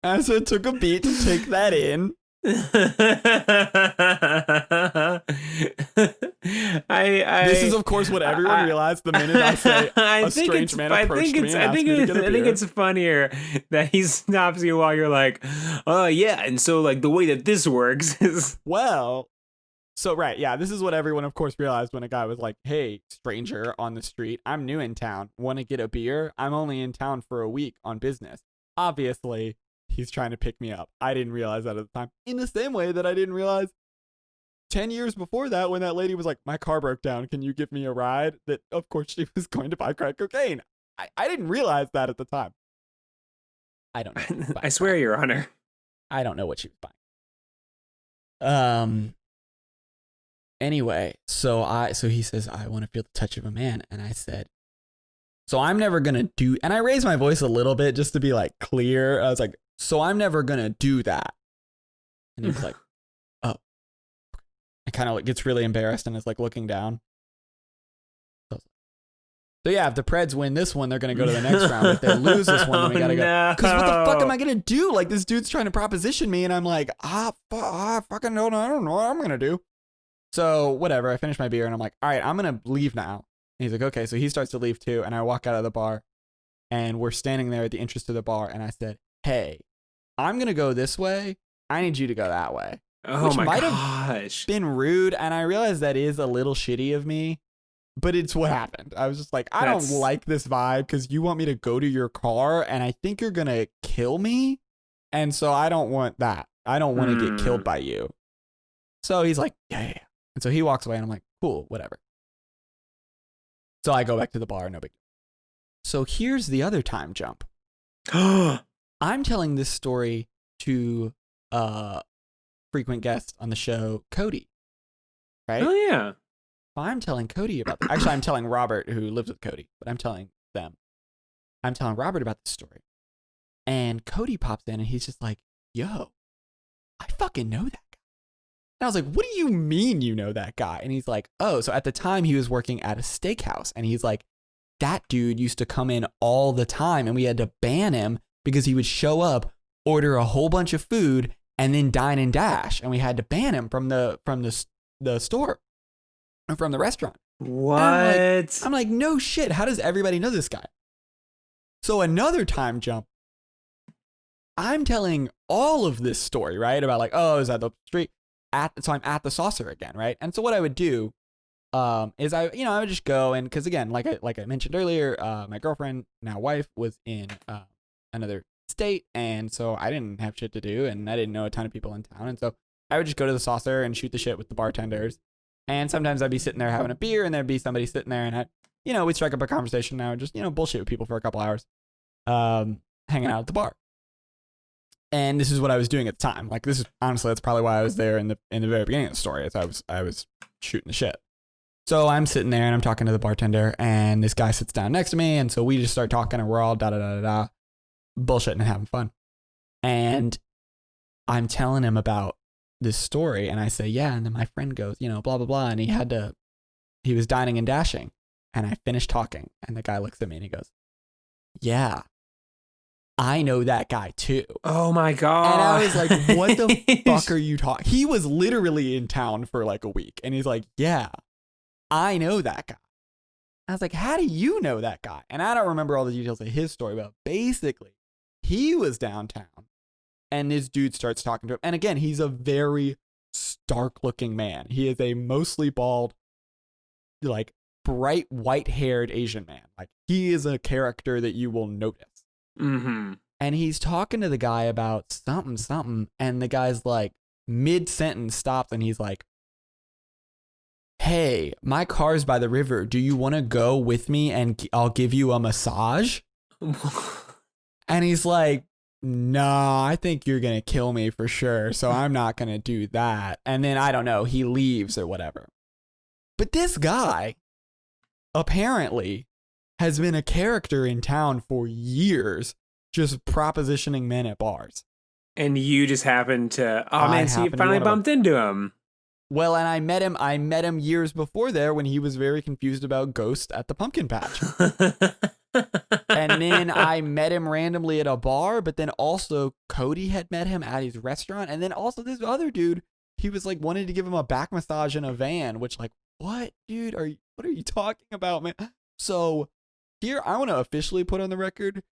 Speaker 2: As it took a beat to take that in. This is of course what everyone realized the minute I say a strange man approached me and asked me to get a beer.
Speaker 1: I think it's funnier that he stops you while you're like, oh yeah, and so like the way that this works is
Speaker 2: well. So right, yeah, this is what everyone of course realized when a guy was like, hey, stranger on the street, I'm new in town, want to get a beer? I'm only in town for a week on business. Obviously, he's trying to pick me up. I didn't realize that at the time. In the same way that I didn't realize 10 years before that when that lady was like, my car broke down, can you give me a ride? That, of course, she was going to buy crack cocaine. I didn't realize that at the time. I don't know.
Speaker 1: I swear, Your Honor.
Speaker 2: I don't know what she was buying. Anyway, so he says, I want to feel the touch of a man. And I said, so I'm never going to do, and I raised my voice a little bit just to be like clear. I was like, so I'm never going to do that. And he was like, oh. And kind of gets really embarrassed and is like looking down. So yeah, if the Preds win this one, they're going to go to the next round. If they lose this one, then we got to go. Because what the fuck am I going to do? Like this dude's trying to proposition me and I'm like, I fucking don't know. I don't know what I'm going to do. So whatever. I finished my beer and I'm like, all right, I'm going to leave now. And he's like, okay. So he starts to leave too. And I walk out of the bar and we're standing there at the entrance to the bar. And I said, hey, I'm going to go this way. I need you to go that way.
Speaker 1: Oh
Speaker 2: which
Speaker 1: my
Speaker 2: might
Speaker 1: gosh.
Speaker 2: have been rude. And I realize that is a little shitty of me, but it's what happened. I was just like, I don't like this vibe because you want me to go to your car and I think you're going to kill me. And so I don't want that. I don't want to get killed by you. So he's like, yeah. And so he walks away and I'm like, cool, whatever. So I go back to the bar, no big deal. So here's the other time jump. I'm telling this story to frequent guest on the show, Cody. Right?
Speaker 1: Oh, yeah.
Speaker 2: I'm telling Cody about this. Actually, I'm telling Robert, who lives with Cody, but I'm telling them. I'm telling Robert about this story. And Cody pops in and he's just like, yo, I fucking know that guy. And I was like, what do you mean you know that guy? And he's like, oh, so at the time he was working at a steakhouse. And he's like, that dude used to come in all the time and we had to ban him because he would show up, order a whole bunch of food, and then dine and dash. And we had to ban him from the store or from the restaurant.
Speaker 1: What?
Speaker 2: I'm like, no shit. How does everybody know this guy? So another time jump. I'm telling all of this story, right? About like, oh, I was at the street. So I'm at the Saucer again, right? And so what I would do is I would just go and, because again, like I mentioned earlier, my girlfriend, now wife, was in another state, and so I didn't have shit to do, and I didn't know a ton of people in town, and so I would just go to the Saucer and shoot the shit with the bartenders, and sometimes I'd be sitting there having a beer, and there'd be somebody sitting there, and we'd strike up a conversation now, and just bullshit with people for a couple hours, hanging out at the bar. And this is what I was doing at the time. Like, this is honestly, that's probably why I was there in the very beginning of the story. As I was shooting the shit. So I'm sitting there and I'm talking to the bartender, and this guy sits down next to me, and so we just start talking, and we're all bullshitting and having fun. And I'm telling him about this story, and I say, yeah, and then my friend goes, blah blah blah, and he was dining and dashing, and I finished talking, and the guy looks at me and he goes, yeah, I know that guy too.
Speaker 1: Oh my God.
Speaker 2: And I was like, what the fuck are you talking? He was literally in town for like a week. And he's like, yeah, I know that guy. I was like, how do you know that guy? And I don't remember all the details of his story, but basically he was downtown and this dude starts talking to him. And again, he's a very stark looking man. He is a mostly bald, like bright white haired Asian man. Like, he is a character that you will notice.
Speaker 1: Mm-hmm.
Speaker 2: And he's talking to the guy about something, and the guy's like, mid-sentence stops, and he's like, hey, my car's by the river. Do you want to go with me and I'll give you a massage? And he's like, nah, I think you're going to kill me for sure, so I'm not going to do that. And then, I don't know, he leaves or whatever. But this guy apparently has been a character in town for years, just propositioning men at bars.
Speaker 1: And you just happened to, so you finally bumped into him.
Speaker 2: Well, and I met him years before there when he was very confused about Ghost at the pumpkin patch. And then I met him randomly at a bar, but then also Cody had met him at his restaurant. And then also this other dude, he was like wanting to give him a back massage in a van, which like, what, dude? What are you talking about, man? So here, I want to officially put on the record,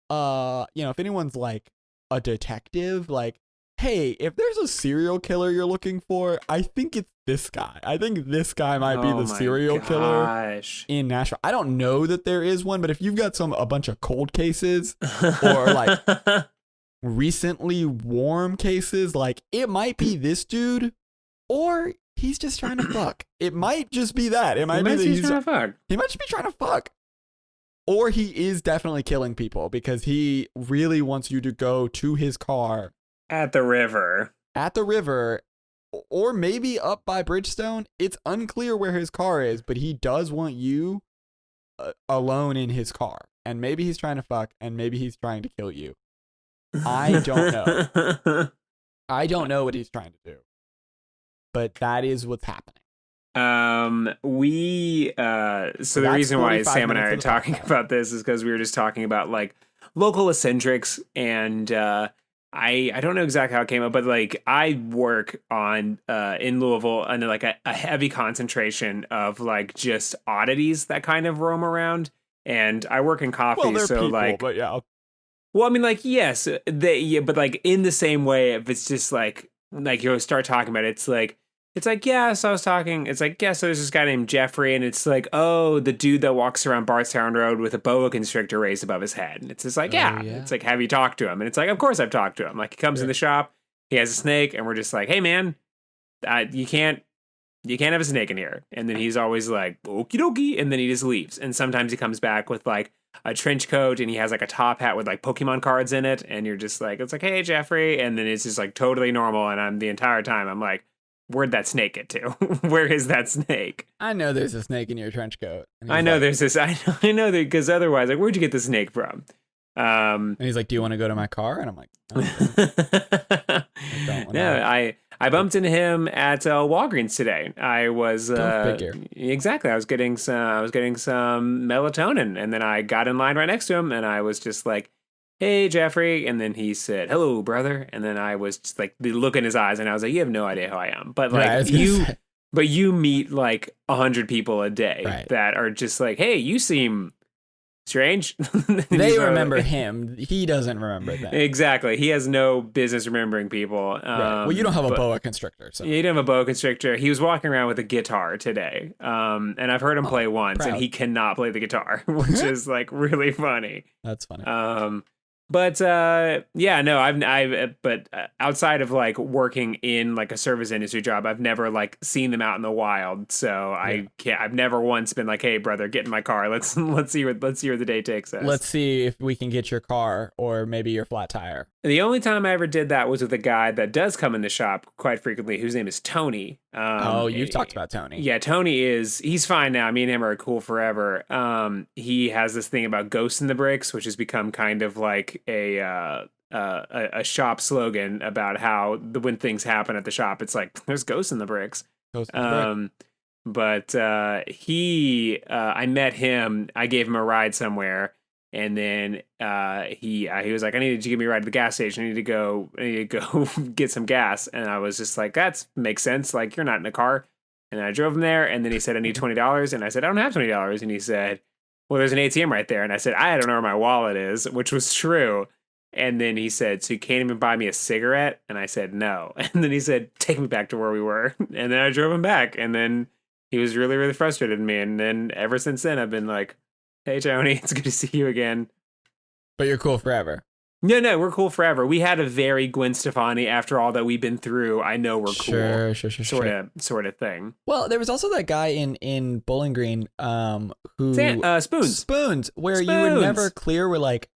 Speaker 2: if anyone's like a detective, like, hey, if there's a serial killer you're looking for, I think it's this guy. I think this guy might be the serial killer in Nashville. I don't know that there is one, but if you've got a bunch of cold cases or like recently warm cases, like, it might be this dude, or he's just trying to fuck. It might just be that. It might be that he's trying to fuck. He might just be trying to fuck. Or he is definitely killing people because he really wants you to go to his car.
Speaker 1: At the river, or maybe up by Bridgestone. It's unclear where his car is, but he does want you alone in his car. And maybe he's trying to fuck, and maybe he's trying to kill you. I don't know. I don't know what he's trying to do. But that is what's happening. So the reason why Sam and I are talking about this is because we were just talking about like local eccentrics and I don't know exactly how it came up, but like I work on in Louisville under like a heavy concentration of like just oddities that kind of roam around. And I work in coffee, so
Speaker 2: people,
Speaker 1: like,
Speaker 2: but yeah.
Speaker 1: well, I mean, like, yes, but like in the same way, if it's just like you'll start talking about it, it's like, yeah, so I was talking, it's like, yeah, so there's this guy named Jeffrey, and it's like, oh, the dude that walks around Bardstown Road with a boa constrictor raised above his head. And it's just like, yeah. It's like, have you talked to him? And it's like, of course I've talked to him. Like, he comes in the shop, he has a snake, and we're just like, hey, man, you can't have a snake in here. And then he's always like, okie dokie, and then he just leaves. And sometimes he comes back with like a trench coat, and he has like a top hat with like Pokemon cards in it, and you're just like, it's like, hey, Jeffrey, and then it's just like totally normal, and I'm the entire time, I'm like, where'd that snake get to? Where is that snake?
Speaker 2: I know there's a snake in your trench coat.
Speaker 1: I know there's this. I know that because otherwise, like, where'd you get the snake from?
Speaker 2: And he's like, "Do you want to go to my car?" And I'm like,
Speaker 1: "No." I bumped into him at Walgreens today. I was exactly. I was getting some melatonin, and then I got in line right next to him, and I was just like, hey, Jeffrey. And then he said, hello, brother. And then I was just like, the look in his eyes, and I was like, you have no idea who I am. But like you meet like 100 people a day that are just like, hey, you seem strange.
Speaker 2: They remember him. He doesn't remember them.
Speaker 1: Exactly. He has no business remembering people.
Speaker 2: Well, you don't have a boa constrictor. So.
Speaker 1: You don't have a boa constrictor. He was walking around with a guitar today. And I've heard him play once, and he cannot play the guitar, which is like really funny.
Speaker 2: That's funny.
Speaker 1: But but outside of like working in like a service industry job, I've never like seen them out in the wild. So I've never once been like, hey, brother, get in my car. Let's see where the day takes us.
Speaker 2: Let's see if we can get your car or maybe your flat tire.
Speaker 1: The only time I ever did that was with a guy that does come in the shop quite frequently, whose name is Tony.
Speaker 2: You've talked about Tony.
Speaker 1: Yeah, he's fine now. Me and him are cool forever. He has this thing about ghosts in the bricks, which has become kind of like a shop slogan about how when things happen at the shop, it's like, there's ghosts in the bricks. But I met him, I gave him a ride somewhere. And then he was like, I need you to give me a ride to the gas station. I need to go get some gas. And I was just like, that makes sense. Like, you're not in a car. And I drove him there. And then he said, I need $20. And I said, I don't have $20. And he said, well, there's an ATM right there. And I said, I don't know where my wallet is, which was true. And then he said, so you can't even buy me a cigarette? And I said, no. And then he said, take me back to where we were. And then I drove him back. And then he was really, really frustrated with me. And then ever since then, I've been like, hey, Tony, it's good to see you again.
Speaker 2: But you're cool forever.
Speaker 1: No, we're cool forever. We had a very Gwen Stefani after all that we've been through. I know we're cool. Sure. Sort of thing.
Speaker 2: Well, there was also that guy in Bowling Green who... Spoons, where you were never clear were like,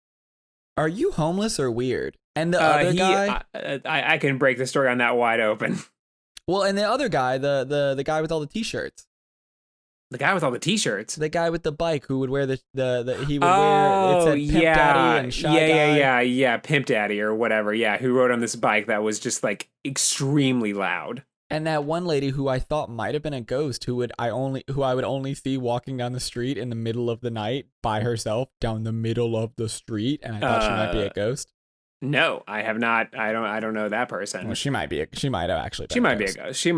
Speaker 2: are you homeless or weird? And the other guy...
Speaker 1: I can break the story on that wide open.
Speaker 2: Well, and the other guy, the guy with all the T-shirts.
Speaker 1: The guy with all the T-shirts.
Speaker 2: The guy with the bike who would wear he would wear it said Pimp Daddy and Shy Guy.
Speaker 1: Yeah, Pimp Daddy or whatever. Yeah, who rode on this bike that was just like extremely loud.
Speaker 2: And that one lady who I thought might have been a ghost who I would only see walking down the street in the middle of the night by herself down the middle of the street, and I thought she might be a ghost.
Speaker 1: No, I have not. I don't know that person.
Speaker 2: Well, she might have actually been
Speaker 1: she might be a ghost. She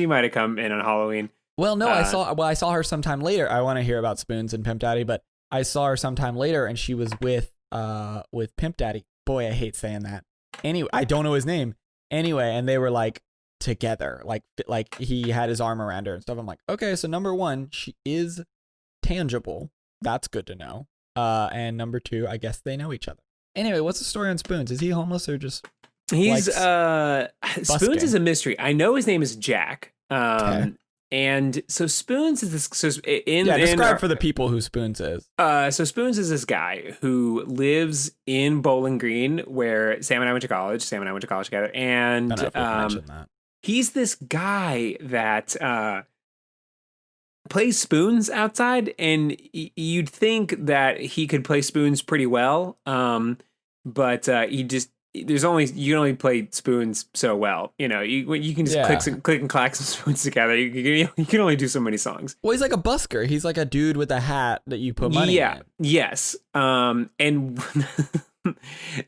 Speaker 1: might have come in on Halloween.
Speaker 2: Well, no, I saw her sometime later. I want to hear about Spoons and Pimp Daddy, but I saw her sometime later, and she was with Pimp Daddy. Boy, I hate saying that. Anyway, I don't know his name. Anyway, and they were like together, like he had his arm around her and stuff. I'm like, okay, so number one, she is tangible. That's good to know. And number two, I guess they know each other. Anyway, what's the story on Spoons? Is he homeless or just?
Speaker 1: He's Spoons is a mystery. I know his name is Jack. Okay. And so Spoons is this.
Speaker 2: Describe for the people who Spoons is.
Speaker 1: So Spoons is this guy who lives in Bowling Green, where Sam and I went to college. Sam and I went to college together, and he's this guy that plays spoons outside, and you'd think that he could play spoons pretty well, but he just. You can only play spoons so well. You know, you can just click and clack some spoons together. You can only do so many songs.
Speaker 2: Well, he's like a busker. He's like a dude with a hat that you put money in.
Speaker 1: Yes. And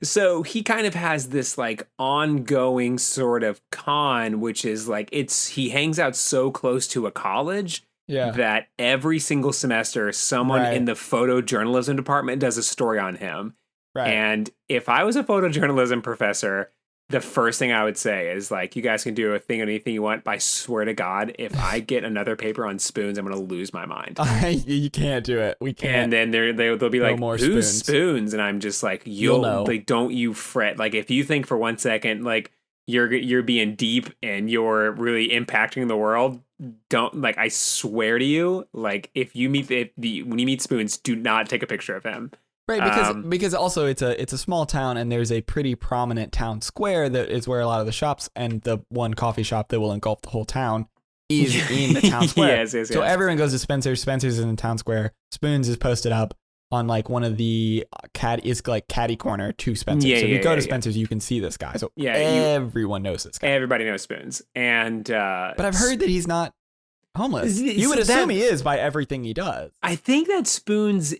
Speaker 1: So he kind of has this like ongoing sort of con, which is like he hangs out so close to a college
Speaker 2: Yeah.
Speaker 1: that every single semester someone
Speaker 2: Right.
Speaker 1: in the photojournalism department does a story on him.
Speaker 2: Right.
Speaker 1: And if I was a photojournalism professor, the first thing I would say is like, you guys can do a thing, anything you want. But I swear to God, if I get another paper on spoons, I'm going to lose my mind.
Speaker 2: You can't do it. We can't.
Speaker 1: And then they'll be
Speaker 2: No
Speaker 1: like,
Speaker 2: more
Speaker 1: who's
Speaker 2: spoons.
Speaker 1: spoons? And I'm just like,
Speaker 2: You'll know.
Speaker 1: like, don't you fret. Like, if you think for 1 second, like you're being deep and you're really impacting the world, don't, like, I swear to you, like, if you meet when you meet spoons, do not take a picture of him.
Speaker 2: Right, because also it's a small town and there's a pretty prominent town square that is where a lot of the shops and the one coffee shop that will engulf the whole town is in the town square.
Speaker 1: Yes.
Speaker 2: So everyone goes to Spencer's. Spencer's is in the town square. Spoons is posted up on like one of the caddy corner to Spencer's. So if you go to Spencer's, you can see this guy. So everyone knows this guy.
Speaker 1: Everybody knows Spoons. And
Speaker 2: but I've heard that he's not homeless. You would assume he is by everything he does.
Speaker 1: I think that Spoons,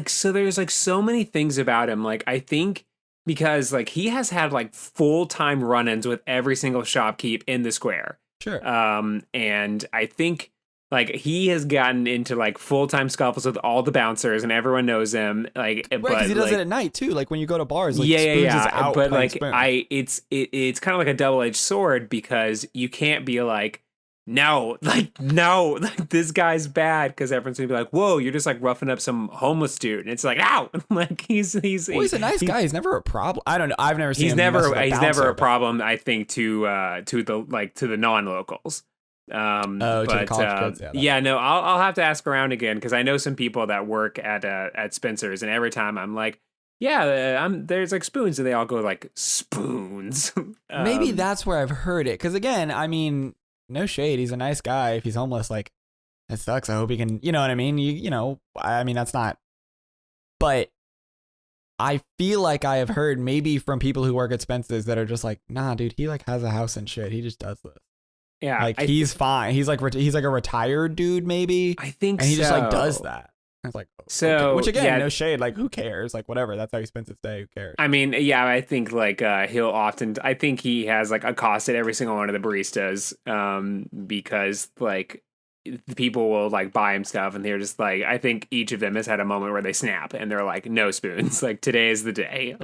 Speaker 1: so there's like so many things about him. Like, I think because like he has had like full-time run-ins with every single shopkeep in the square.
Speaker 2: Sure.
Speaker 1: And I think like he has gotten into like full-time scuffles with all the bouncers and everyone knows him. Like,
Speaker 2: right, because he does it at night too. Like when you go to bars, like
Speaker 1: Spoons
Speaker 2: is out.
Speaker 1: But like
Speaker 2: Spoons.
Speaker 1: it's kind of like a double-edged sword because you can't be like, no, like this guy's bad, because everyone's gonna be like, whoa, you're just like roughing up some homeless dude, and it's like, ow, like he's
Speaker 2: a nice guy. He's never a problem. I don't know. I've never seen
Speaker 1: he's
Speaker 2: him.
Speaker 1: Never a problem. I think to the non-locals.
Speaker 2: To the college kids.
Speaker 1: No, I'll have to ask around again because I know some people that work at Spencer's, and every time I'm like, there's like Spoons, and they all go like, Spoons.
Speaker 2: Maybe that's where I've heard it. Because again, I mean, no shade. He's a nice guy. If he's homeless, like, it sucks. I hope he can, you know what I mean? You know, I mean, that's not, but I feel like I have heard maybe from people who work at Spencer's that are just like, nah, dude, he like has a house and shit. He just does this.
Speaker 1: Yeah.
Speaker 2: Like he's fine. He's like a retired dude, maybe.
Speaker 1: I think
Speaker 2: and he
Speaker 1: so.
Speaker 2: just like does that. I was like,
Speaker 1: so,
Speaker 2: okay. Which again, no shade. Like, who cares? Like, whatever. That's how he spends his day. Who cares?
Speaker 1: I mean, I think like I think he has like accosted every single one of the baristas, because like the people will like buy him stuff, and they're just like, I think each of them has had a moment where they snap and they're like, no, Spoons, like today is the day.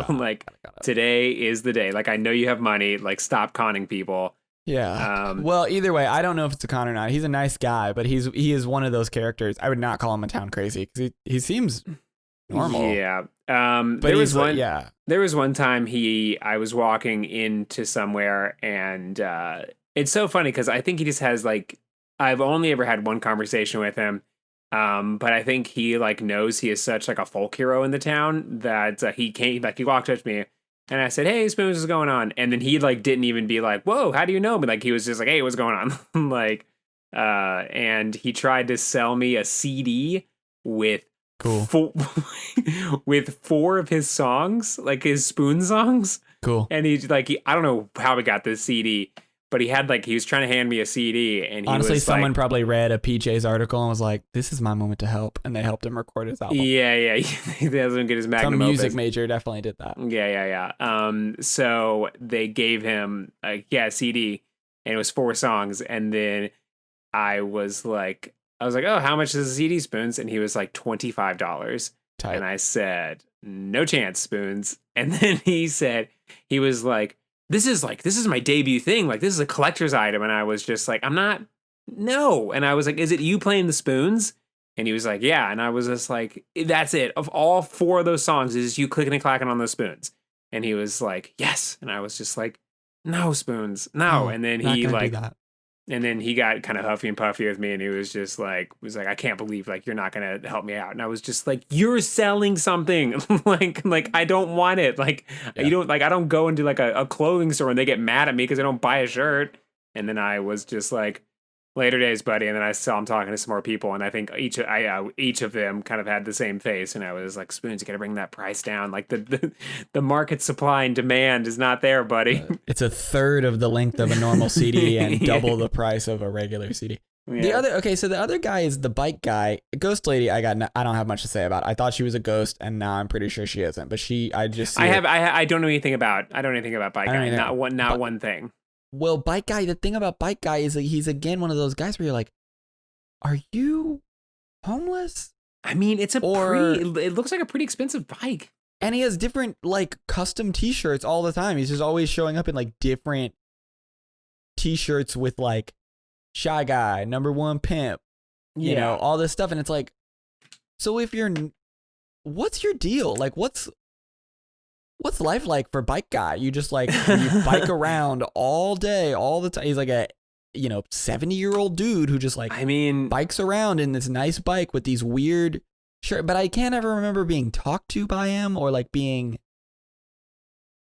Speaker 1: Today is the day. Like, I know you have money. Like, stop conning people.
Speaker 2: Yeah. Well, either way, I don't know if it's a con or not. He's a nice guy, but he is one of those characters. I would not call him a town crazy because he seems normal.
Speaker 1: Yeah.
Speaker 2: But
Speaker 1: there was one time I was walking into somewhere, and it's so funny because I think he just has like, I've only ever had one conversation with him. But I think he like knows he is such like a folk hero in the town that he walked up to me. And I said, hey, Spoons, what's going on? And then he like didn't even be like, whoa, how do you know? But like he was just like, hey, what's going on? Like, and he tried to sell me a CD with with 4 of his songs, like his Spoon songs.
Speaker 2: Cool.
Speaker 1: And I don't know how he got this CD, but he was trying to hand me a CD, and he
Speaker 2: honestly,
Speaker 1: was
Speaker 2: someone probably read a PJ's article and was like, "This is my moment to help," and they helped him record his album.
Speaker 1: Yeah, he doesn't get his magnum
Speaker 2: Some music
Speaker 1: opus.
Speaker 2: major definitely did that.
Speaker 1: Yeah. So they gave him a CD, and it was 4 songs, and then I was like, oh, how much is a CD, Spoons? And he was like $25.
Speaker 2: Tight.
Speaker 1: And I said, no chance, Spoons. And then he was like, this is my debut thing. Like, this is a collector's item. And I was just like, no. And I was like, is it you playing the Spoons? And he was like, yeah. And I was just like, that's it. Of all 4 of those songs, is you clicking and clacking on those Spoons. And he was like, yes. And I was just like, no, Spoons, no. And then he like, and then he got kind of huffy and puffy with me, and he was just like, I can't believe like you're not gonna help me out. And I was just like, you're selling something, like I don't want it. Like, you don't, like, I don't go into like a clothing store and they get mad at me because I don't buy a shirt. And then I was just like, later days, buddy. And then I saw him talking to some more people, and I think each of them kind of had the same face. And I was like, Spoons, you got to bring that price down. Like the market supply and demand is not there, buddy.
Speaker 2: It's a third of the length of a normal CD and double the price of a regular CD. So the other guy is the bike guy. Ghost lady, I don't have much to say about. I thought she was a ghost, and now I'm pretty sure she isn't. But
Speaker 1: I don't know anything about bike guy. Not one thing.
Speaker 2: Well, bike guy. The thing about bike guy is that he's again one of those guys where you're like, are you homeless?
Speaker 1: I mean, it looks like a pretty expensive bike.
Speaker 2: And he has different like custom T-shirts all the time. He's just always showing up in like different T-shirts with like Shy Guy, #1 pimp, you know, all this stuff. And it's like, so what's your deal? Like, what's life like for bike guy? You just like, you bike around all day, all the time. He's like a, 70-year-old dude who just like, bikes around in this nice bike with these weird shirts. But I can't ever remember being talked to by him or like am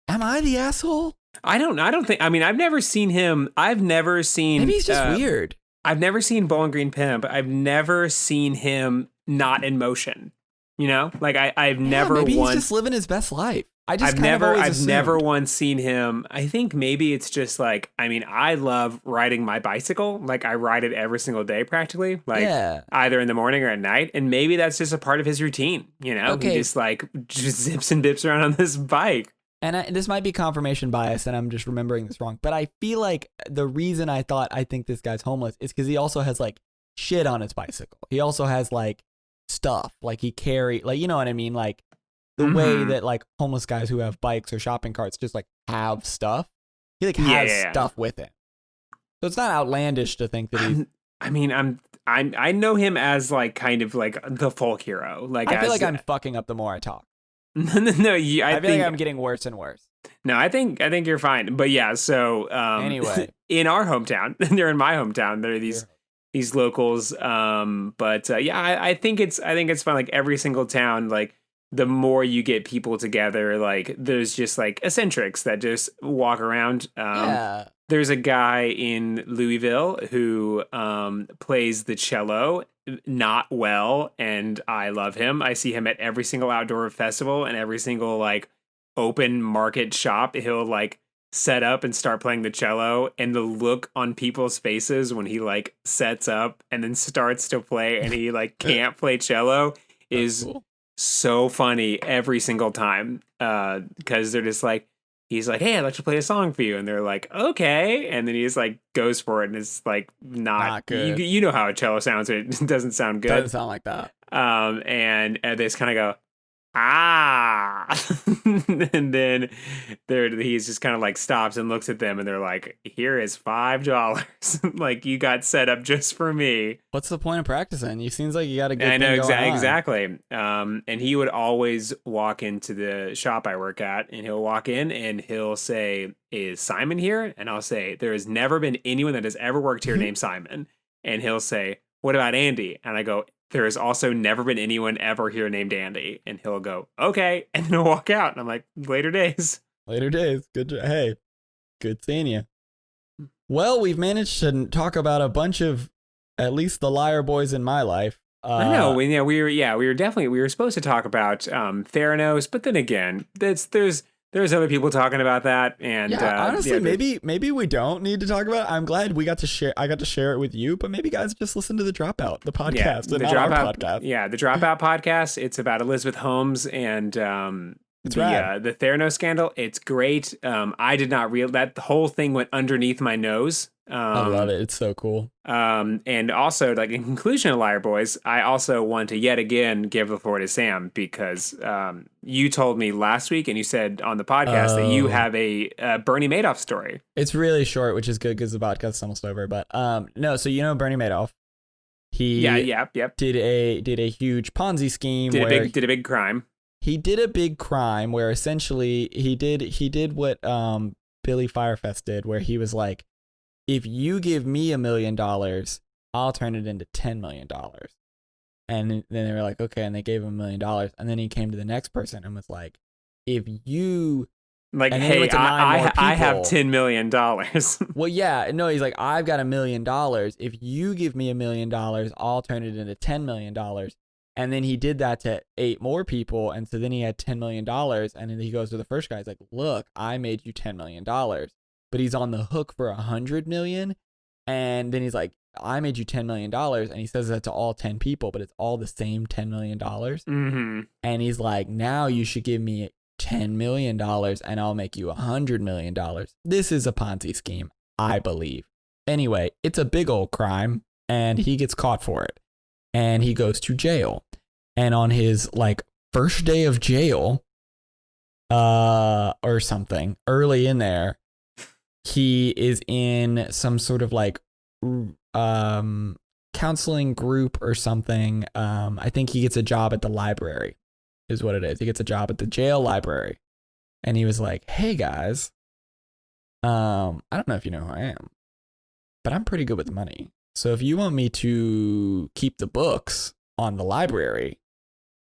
Speaker 2: I the asshole?
Speaker 1: I don't think. I mean, I've never seen him. Maybe
Speaker 2: he's just weird.
Speaker 1: I've never seen Bowling Green Pimp. I've never seen him not in motion. Like I've never.
Speaker 2: Maybe he's just living his best life. I've
Speaker 1: never once seen him. I think maybe it's just like, I love riding my bicycle. Like I ride it every single day practically. Like either in the morning or at night. And maybe that's just a part of his routine. He just zips and dips around on this bike.
Speaker 2: And this might be confirmation bias, and I'm just remembering this wrong, but I feel like the reason I think this guy's homeless is because he also has like shit on his bicycle. He also has like stuff, like he like, you know what I mean? Like the way that like homeless guys who have bikes or shopping carts just like have stuff. He like has stuff with him. So it's not outlandish to think that he's.
Speaker 1: I know him as like kind of like the folk hero. Like
Speaker 2: I feel like I'm fucking up the more I talk.
Speaker 1: No,
Speaker 2: I feel like I'm getting worse and worse.
Speaker 1: No, I think you're fine. But yeah, so
Speaker 2: anyway,
Speaker 1: in our hometown, they're in my hometown. There are these locals. I think it's fun. Like every single town, like the more you get people together, like there's just like eccentrics that just walk around. There's a guy in Louisville who plays the cello not well, and I love him. I see him at every single outdoor festival and every single like open market shop. He'll like set up and start playing the cello, and the look on people's faces when he like sets up and then starts to play and he like can't play cello is so funny every single time, because they're just like, he's like, hey, I'd like to play a song for you. And they're like, okay. And then he just like goes for it. And it's like not good. You know how a cello sounds. It doesn't sound good.
Speaker 2: Doesn't sound like that.
Speaker 1: And they just kind of go, ah. And then he's just kind of like stops and looks at them. And they're like, here is $5. Like you got set up just for me.
Speaker 2: What's the point of practicing? You seems like you got a good
Speaker 1: thing going on. Exactly. And he would always walk into the shop I work at, and he'll walk in and he'll say, is Simon here? And I'll say, there has never been anyone that has ever worked here named Simon. And he'll say, what about Andy? And I go, there has also never been anyone ever here named Andy. And he'll go, okay. And then he'll walk out. And I'm like, later days.
Speaker 2: Later days. Hey, good seeing you. Well, we've managed to talk about a bunch of at least the liar boys in my life.
Speaker 1: I know. We were supposed to talk about Theranos, but then again, there's other people talking about that, and
Speaker 2: honestly, maybe we don't need to talk about it. I'm glad I got to share it with you, but maybe guys just listen to the Dropout, the podcast, the Dropout podcast.
Speaker 1: Yeah, the Dropout podcast. It's about Elizabeth Holmes and the Theranos scandal. It's great. I did not realize that the whole thing went underneath my nose.
Speaker 2: I love it. It's so cool.
Speaker 1: And also, like in conclusion of Liar Boys, I also want to yet again give the floor to Sam, because you told me last week and you said on the podcast that you have a Bernie Madoff story.
Speaker 2: It's really short, which is good because the podcast is almost over. But no, so you know Bernie Madoff. He did a huge Ponzi scheme.
Speaker 1: Did a big crime.
Speaker 2: He did a big crime where essentially he did what Billy Firefest did, where he was like, if you give me $1 million, I'll turn it into $10 million. And then they were like, okay. And they gave him $1 million. And then he came to the next person and was like, if you
Speaker 1: like, hey, I have $10 million.
Speaker 2: Well, yeah, no, he's like, I've got $1 million. If you give me $1 million, I'll turn it into $10 million. And then he did that to 8 more people. And so then he had $10 million. And then he goes to the first guy. He's like, look, I made you $10 million. But he's on the hook for $100 million. And then he's like, I made you $10 million. And he says that to all 10 people, but it's all the same $10 million.
Speaker 1: Mm-hmm.
Speaker 2: And he's like, now you should give me $10 million and I'll make you $100 million. This is a Ponzi scheme, I believe. Anyway, it's a big old crime and he gets caught for it. And he goes to jail. And on his like first day of jail, or something, early in there, he is in some sort of like counseling group or something. I think he gets a job at the library is what it is. He gets a job at the jail library. And he was like, hey guys, I don't know if you know who I am, but I'm pretty good with money. So if you want me to keep the books on the library,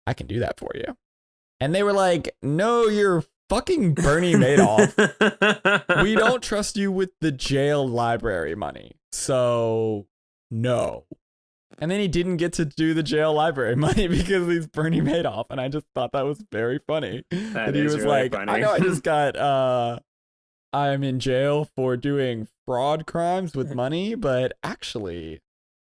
Speaker 2: I can do that for you. And they were like, no, you're fucking Bernie Madoff. We don't trust you with the jail library money. So no. And then he didn't get to do the jail library money because he's Bernie Madoff. And I just thought that was very funny. That he was really like, funny. I know I just got, I'm in jail for doing fraud crimes with money, but actually,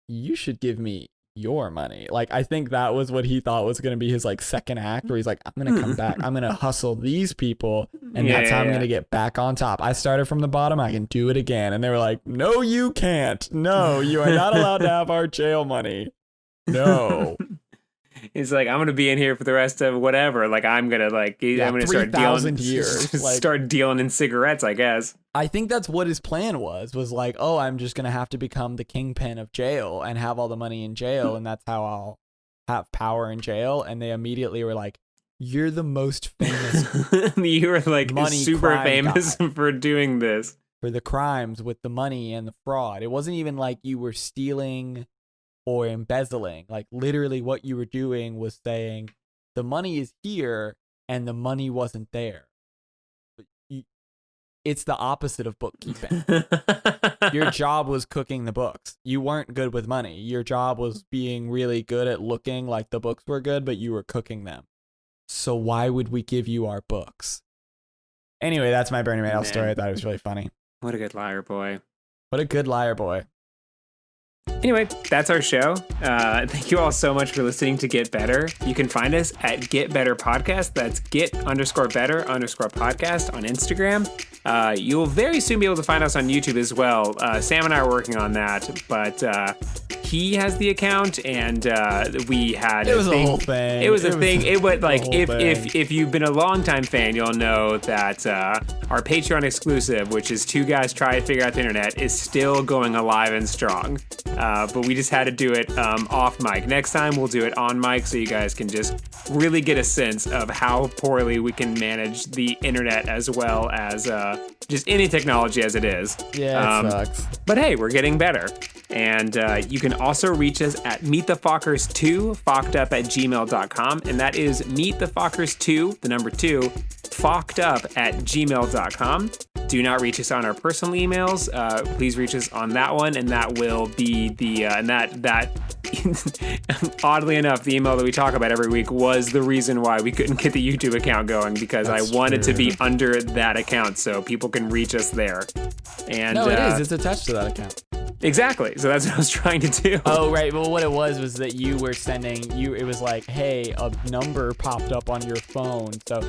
Speaker 2: you should give me your money. Like, I think that was what he thought was going to be his like second act, where he's like, I'm going to come back. I'm going to hustle these people. And that's how I'm going to get back on top. I started from the bottom. I can do it again. And they were like, no, you can't. No, you are not allowed to have our jail money. No.
Speaker 1: He's like, I'm going to be in here for the rest of whatever. Like, I'm going to like, I'm going to start dealing, start dealing in cigarettes, I guess.
Speaker 2: I think that's what his plan was like, oh, I'm just going to have to become the kingpin of jail and have all the money in jail. And that's how I'll have power in jail. And they immediately were like, you're the most famous.
Speaker 1: You were like super famous for doing this.
Speaker 2: For the crimes with the money and the fraud. It wasn't even like you were stealing or embezzling. Like literally what you were doing was saying the money is here and the money wasn't there. It's the opposite of bookkeeping. Your job was cooking the books. You weren't good with money. Your job was being really good at looking like the books were good, but you were cooking them. So why would we give you our books? Anyway, that's my Bernie Madoff story. I thought it was really funny.
Speaker 1: What a good liar boy.
Speaker 2: What a good liar boy.
Speaker 1: Anyway, that's our show. Thank you all so much for listening to Get Better. You can find us at Get Better Podcast. That's get_better_podcast on Instagram. You'll very soon be able to find us on YouTube as well. Sam and I are working on that, but he has the account, and we had
Speaker 2: a whole thing.
Speaker 1: It was a thing. It was like if you've been a longtime fan, you'll know that our Patreon exclusive, which is Two Guys Try to Figure Out the Internet, is still going alive and strong. But we just had to do it off mic. Next time we'll do it on mic so you guys can just really get a sense of how poorly we can manage the internet as well as just any technology as it is.
Speaker 2: Yeah, it sucks.
Speaker 1: But hey, we're getting better. And you can also reach us at meetthefockers2, fockedup@gmail.com. And that is meetthefockers2, the number 2, fockedup@gmail.com. Do not reach us on our personal emails. Please reach us on that one, and that will be the and that oddly enough, the email that we talk about every week was the reason why we couldn't get the YouTube account going, because I wanted to be under that account so people can reach us there. And
Speaker 2: no, it is. It's attached to that account.
Speaker 1: Exactly. So that's what I was trying to do.
Speaker 2: Oh, right. Well, what it was that you were sending it was like, hey, a number popped up on your phone. So,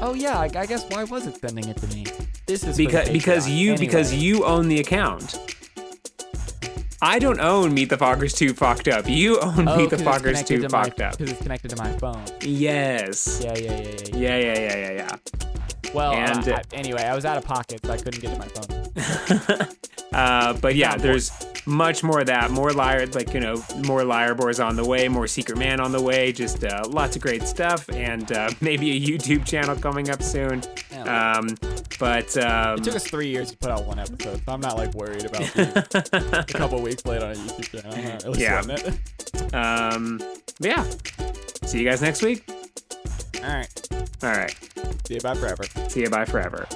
Speaker 2: oh yeah, I guess why was it sending it to me? This is
Speaker 1: because you own the account. I don't own Meet the Fockers 2 Focked Up. You own Meet the Fockers 2 Focked Up.
Speaker 2: Because it's connected to my phone.
Speaker 1: Yes.
Speaker 2: Yeah. Well, anyway, I was out of pocket, so I couldn't get to my phone.
Speaker 1: But yeah, there's much more of that, more liar boys on the way, more Secret Man on the way, just lots of great stuff, and maybe a YouTube channel coming up soon. But it
Speaker 2: took us 3 years to put out one episode, so I'm not like worried about being a couple weeks late on a YouTube channel. I'm not really sweating it.
Speaker 1: But yeah, see you guys next week.
Speaker 2: All right.
Speaker 1: See you, bye forever.